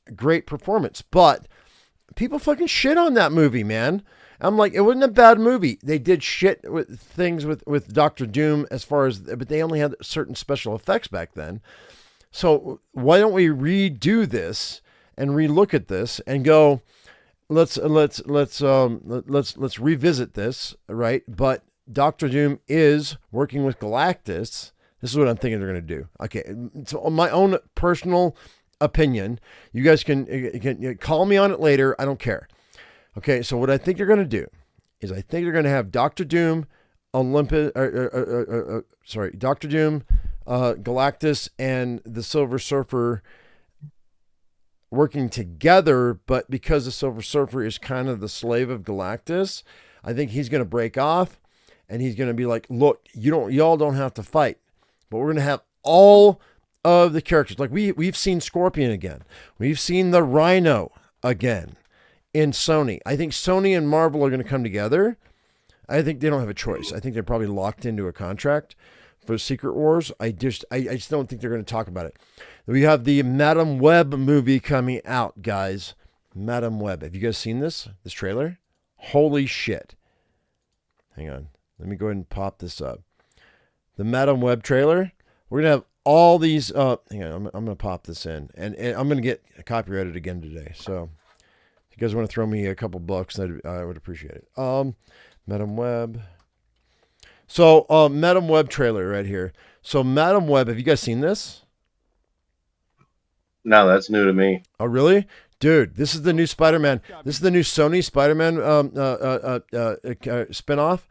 performance. But people fucking shit on that movie, man. I'm like, it wasn't a bad movie. They did shit with things with Doctor Doom but they only had certain special effects back then. So why don't we redo this and relook at this and go, let's revisit this, right? But Doctor Doom is working with Galactus. This is what I'm thinking they're going to do. Okay, so on my own personal opinion, you guys can call me on it later. I don't care. Okay, so what I think they're going to do is I think they're going to have Doctor Doom, Doctor Doom, Galactus, and the Silver Surfer working together, but because the Silver Surfer is kind of the slave of Galactus, I think he's going to break off, and he's going to be like, look, y'all don't have to fight, but we're going to have all of the characters. Like we've seen Scorpion again. We've seen the Rhino again in Sony. I think Sony and Marvel are going to come together. I think they don't have a choice. I think they're probably locked into a contract for Secret Wars. I just don't think they're going to talk about it. We have the Madam Web movie coming out, guys. Madam Web. Have you guys seen this trailer? Holy shit. Hang on. Let me go ahead and pop this up. The Madam Web trailer. We're going to have all these. Hang on. I'm going to pop this in. And I'm going to get copyrighted again today. So if you guys want to throw me a couple bucks, I would appreciate it. Madam Web. So, Madam Web trailer right here. So, Madam Web, have you guys seen this? No, that's new to me. Oh, really? Dude, this is the new Spider-Man. This is the new Sony Spider-Man spinoff.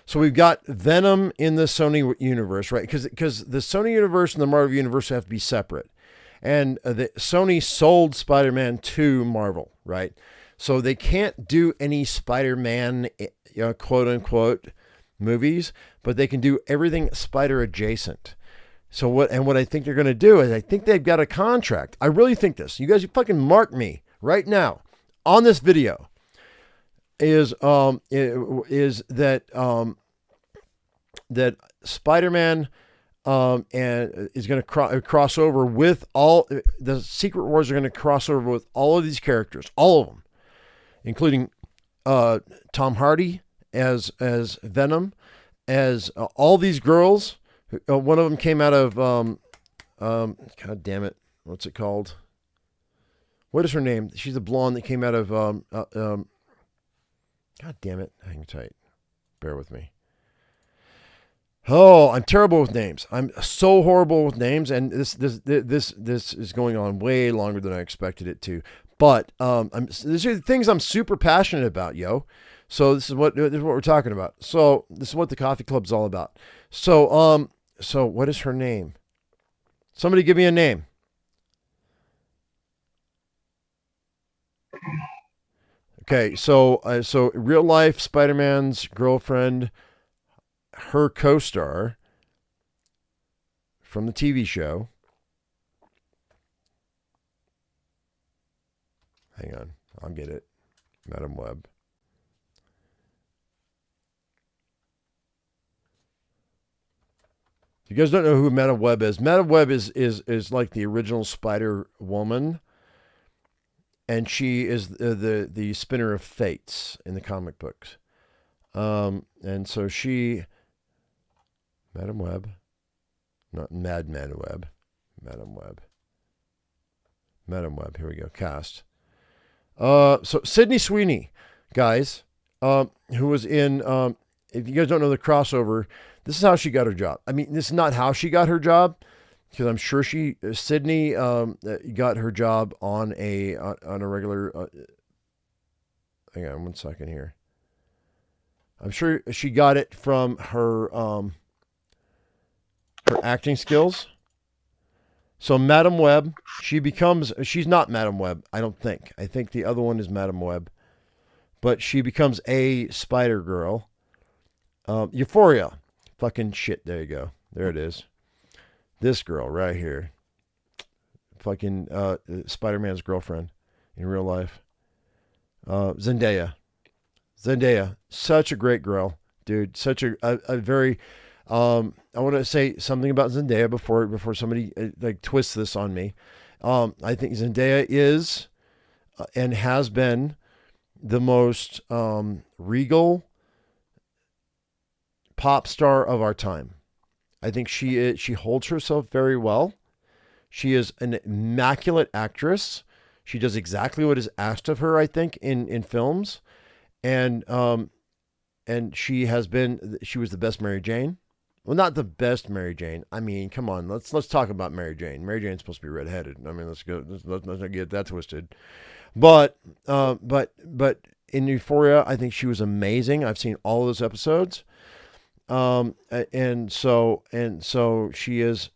So we've got Venom in the Sony universe, right? Because the Sony universe and the Marvel universe have to be separate. And Sony sold Spider-Man to Marvel, right? So they can't do any Spider-Man, quote unquote, movies, but they can do everything Spider adjacent. So what I think they're going to do is I think they've got a contract. I really think this. You guys fucking mark me right now on this video is that that Spider-Man and is going to cross over with all the Secret Wars are going to cross over with all of these characters, all of them, including Tom Hardy as Venom, as all these girls. One of them came out of God damn it, what's it called? What is her name? She's the blonde that came out of God damn it, hang tight, bear with me. Oh, I'm terrible with names. I'm so horrible with names, and this is going on way longer than I expected it to. But these are the things I'm super passionate about, yo. So this is what we're talking about. So this is what the coffee club's all about. So what is her name? Somebody give me a name. Okay, so real life Spider-Man's girlfriend, her co-star from the TV show. Hang on, I'll get it. Madam Web. You guys don't know who Madam Web is. Madam Web is like the original Spider-Woman. And she is the spinner of fates in the comic books. And so Madam Web, not Madman Web, Madam Web. Madam Web, here we go, cast. So Sydney Sweeney, guys, who was in, if you guys don't know the crossover, this is how she got her job. I mean, this is not how she got her job, because I'm sure Sydney got her job on a regular. Hang on 1 second here. I'm sure she got it from her acting skills. So Madam Web, she's not Madam Web, I don't think. I think the other one is Madam Web. But she becomes a Spider Girl. Euphoria. Fucking shit, there you go. There it is. This girl right here. Fucking Spider-Man's girlfriend in real life. Zendaya. Such a great girl, dude. Such a very... I want to say something about Zendaya before somebody like twists this on me. I think Zendaya is and has been the most regal pop star of our time. I think she holds herself very well. She is an immaculate actress. She does exactly what is asked of her, I think, in films. And she was the best Mary Jane. Well, not the best Mary Jane. I mean, come on, let's talk about Mary Jane. Mary Jane's supposed to be redheaded. I mean, let's not get that twisted. But in Euphoria, I think she was amazing. I've seen all of those episodes. And so she's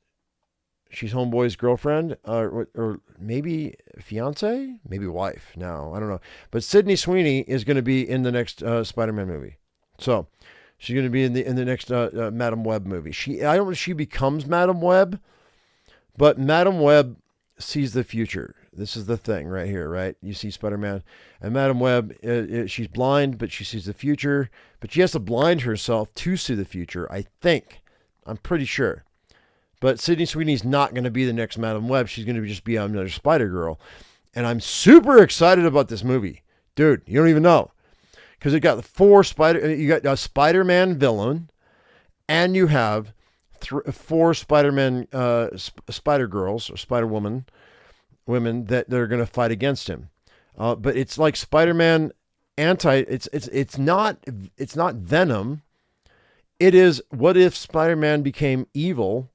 Homeboy's girlfriend, or maybe fiance, maybe wife. Now I don't know. But Sydney Sweeney is going to be in the next Spider-Man movie. So she's going to be in the next Madam Web movie. I don't know if she becomes Madam Web, but Madam Web sees the future. This is the thing right here, right? You see Spider-Man and Madam Web. She's blind, but she sees the future. But she has to blind herself to see the future, I think. I'm pretty sure. But Sydney Sweeney's not going to be the next Madam Web. She's going to just be another Spider-Girl. And I'm super excited about this movie. Dude, you don't even know. Because you got a Spider-Man villain, and you have 4 Spider-Man, Spider-Girls, or Spider-Woman, women that they're going to fight against him. But it's like Spider-Man it's not Venom. It is, what if Spider-Man became evil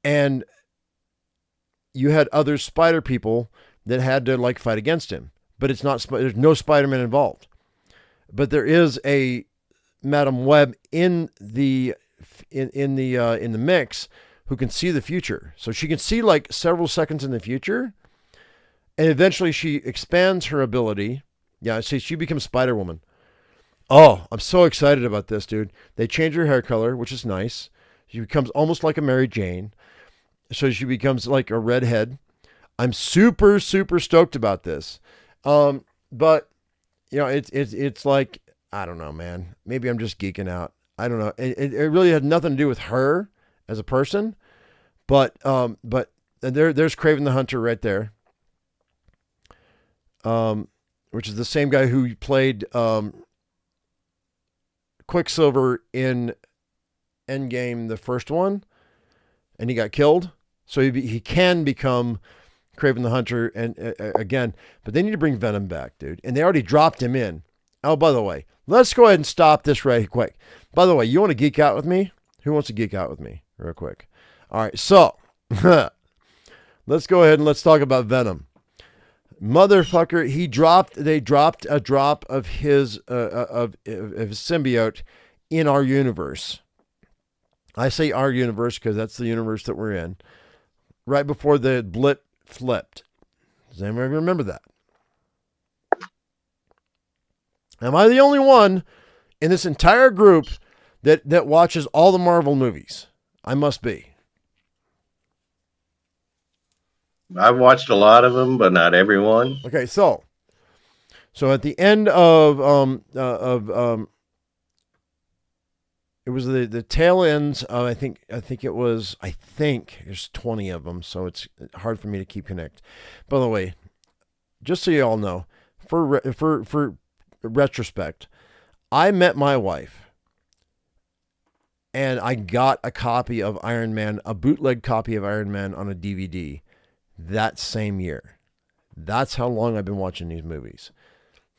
and you had other spider people that had to like fight against him, but it's not, there's no Spider-Man involved, but there is a Madam Web in the mix who can see the future. So she can see like several seconds in the future, and eventually she expands her ability. Yeah, see, she becomes Spider-Woman. Oh, I'm so excited about this, dude. They change her hair color, which is nice. She becomes almost like a Mary Jane. So she becomes like a redhead. I'm super, super stoked about this. But you know, it's like, I don't know, man. Maybe I'm just geeking out. I don't know. It really had nothing to do with her as a person, but there's Kraven the Hunter right there. Which is the same guy who played Quicksilver in Endgame, the first one, and he got killed. So he can become Kraven the Hunter and again, but they need to bring Venom back, dude. And they already dropped him in. Oh, by the way, let's go ahead and stop this right quick. By the way, you want to geek out with me? Who wants to geek out with me real quick? All right, so let's go ahead and let's talk about Venom. Motherfucker, they dropped a drop of his symbiote in our universe. I say our universe because that's the universe that we're in. Right before the blip flipped. Does anyone remember that? Am I the only one in this entire group that watches all the Marvel movies? I must be. I've watched a lot of them, but not everyone. Okay, so at the end of it was the tail ends of I think there's 20 of them, so it's hard for me to keep connect. By the way, just so you all know, for retrospect, I met my wife and I got a copy of Iron Man, a bootleg copy of Iron Man on a DVD that same year. That's how long I've been watching these movies.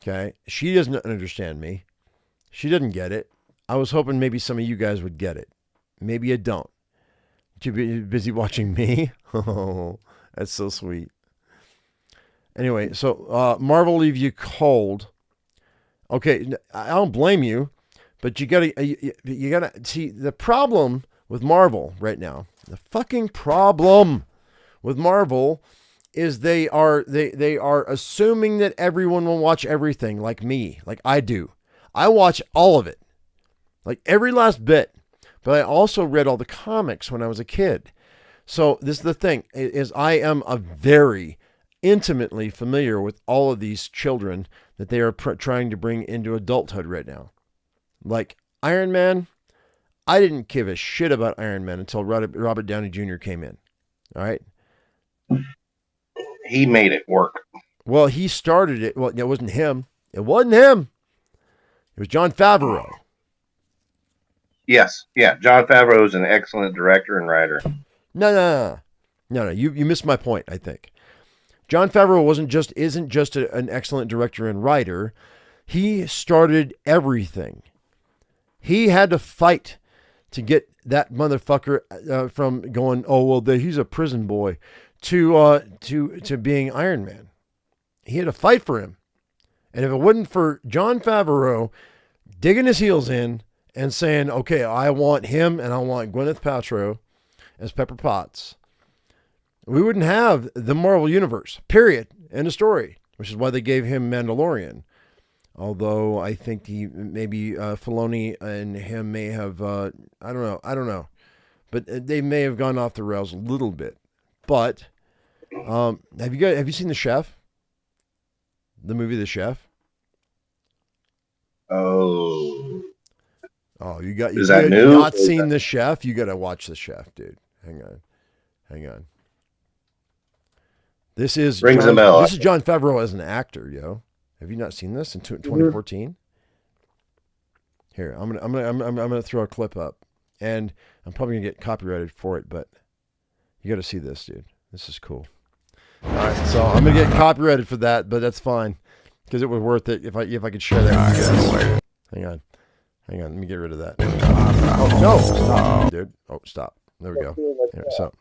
Okay. She doesn't understand me. She didn't get it. I was hoping maybe some of you guys would get it. Maybe you don't. Too busy watching me? Oh, that's so sweet. Anyway, so Marvel leave you cold. Okay, I don't blame you, but you gotta see the problem with Marvel right now. The fucking problem with Marvel is they are assuming that everyone will watch everything like me, like I do. I watch all of it, like every last bit. But I also read all the comics when I was a kid. So this is the thing: is I am a very intimately familiar with all of these children that they are trying to bring into adulthood right now. Like Iron Man, I didn't give a shit about Iron Man until Robert Downey Jr. came in. All right. He made it work. Well, he started it. Well, it wasn't him. It wasn't him. It was Jon Favreau. Yes. Yeah. Jon Favreau is an excellent director and writer. No. You missed my point, I think. Jon Favreau isn't just an excellent director and writer. He started everything. He had to fight to get that motherfucker from going, oh well, he's a prison boy, to being Iron Man. He had to fight for him, and if it wasn't for Jon Favreau digging his heels in and saying, okay, I want him and I want Gwyneth Paltrow as Pepper Potts, we wouldn't have the Marvel Universe, period. End of story, which is why they gave him Mandalorian. Although I think maybe Filoni and him may have, I don't know. But they may have gone off the rails a little bit. But have you seen The Chef? The movie The Chef? Oh, you got is that new? Not seen The Chef? You got to watch The Chef, dude. Hang on. This is Jon Favreau as an actor, yo. Have you not seen this in 2014? Here, I'm gonna throw a clip up, and I'm probably gonna get copyrighted for it, but you got to see this, dude. This is cool. All right, so I'm gonna get copyrighted for that, but that's fine because it was worth it if I could share that with you guys. Hang on, let me get rid of that. Oh no, stop, dude. Oh, stop. There we go. Here, so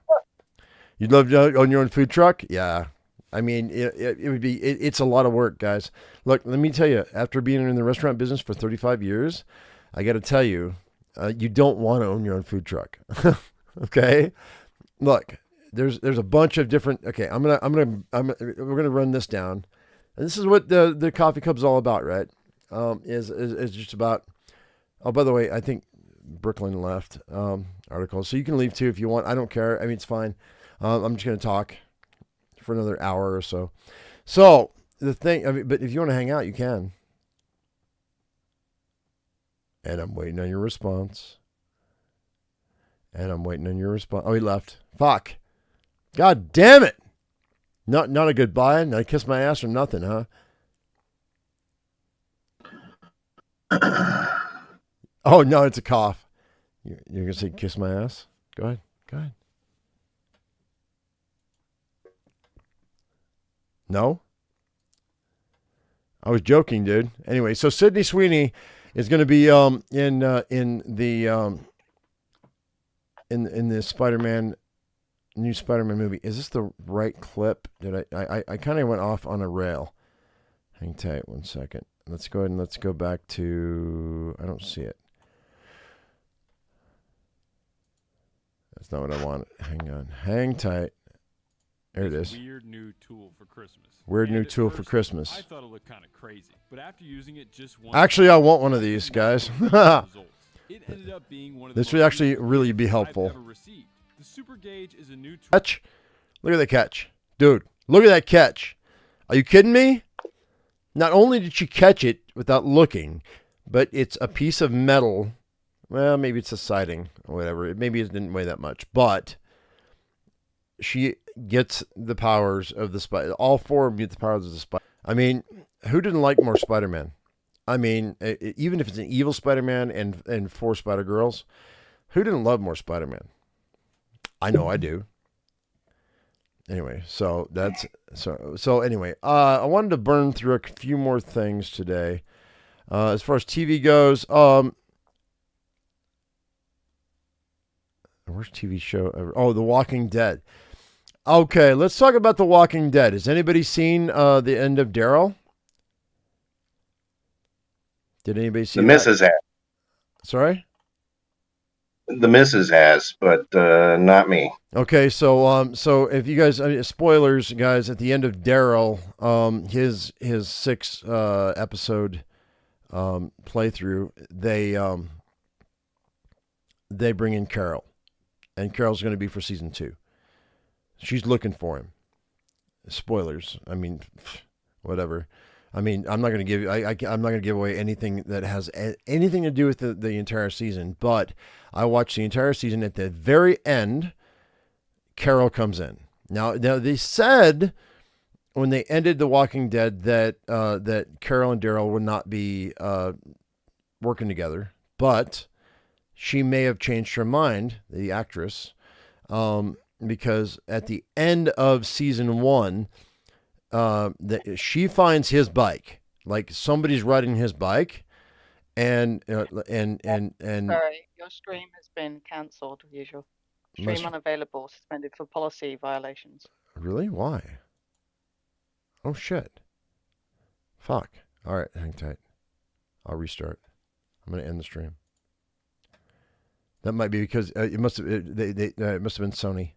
you'd love to own your own food truck? Yeah. I mean, it would be, it's a lot of work, guys. Look, let me tell you, after being in the restaurant business for 35 years, I got to tell you, you don't want to own your own food truck. Okay. Look, there's a bunch of different, okay, we're going to run this down. And this is what the coffee club's all about, right? Is just about, oh, by the way, I think Brooklyn left, article. So you can leave too if you want. I don't care. I mean, it's fine. I'm just going to talk for another hour or so. So the thing, I mean, but if you want to hang out, you can. And I'm waiting on your response. Oh, he left. Fuck. God damn it. Not a goodbye. Not a kiss my ass or nothing, huh? Oh no, it's a cough. You're gonna say kiss my ass? Go ahead. No? I was joking, dude. Anyway, so Sydney Sweeney is going to be in the Spider-Man new Spider-Man movie. Is this the right clip? Did I kind of went off on a rail. Hang tight 1 second. Let's go ahead and let's go back to. I don't see it. That's not what I want. Hang on. Hang tight. There it is. Weird new tool for Christmas. Weird new tool for Christmas. I thought it looked kind of crazy, but after using it just once. Actually, I want one of these, guys. It ended up being one of this would actually really be helpful. The Super Gauge is a new tool. Catch. Look at the catch. Dude, look at that catch. Are you kidding me? Not only did she catch it without looking, but it's a piece of metal. Well, maybe it's a siding or whatever. Maybe it didn't weigh that much, but she gets the powers of the Spider. All four of them get the powers of the Spider. I mean, who didn't like more Spider-Man? I mean, even if it's an evil Spider-Man and four Spider-Girls, who didn't love more Spider-Man? I know I do. Anyway, so that's so anyway, I wanted to burn through a few more things today. As far as TV goes, worst TV show ever? Oh, The Walking Dead. Okay, let's talk about The Walking Dead. Has anybody seen the end of Daryl? Did anybody see the missus has? Sorry? The missus has, but not me. Okay, so if you guys, spoilers, guys, at the end of Daryl, his 6 episode playthrough, they bring in Carol, and Carol's going to be for season 2. She's looking for him. Spoilers. I mean, whatever. I mean, I'm not going to give I'm not going to give away anything that has anything to do with the entire season. But I watched the entire season. At the very end, Carol comes in. Now they said when they ended The Walking Dead that that Carol and Daryl would not be working together, but she may have changed her mind, the actress, because at the end of season 1. She finds his bike, like somebody's riding his bike, and Sorry, your stream has been cancelled. Usual stream unavailable, suspended for policy violations. Really? Why? Oh shit! Fuck! All right, hang tight. I'll restart. I'm gonna end the stream. That might be because it must have been Sony.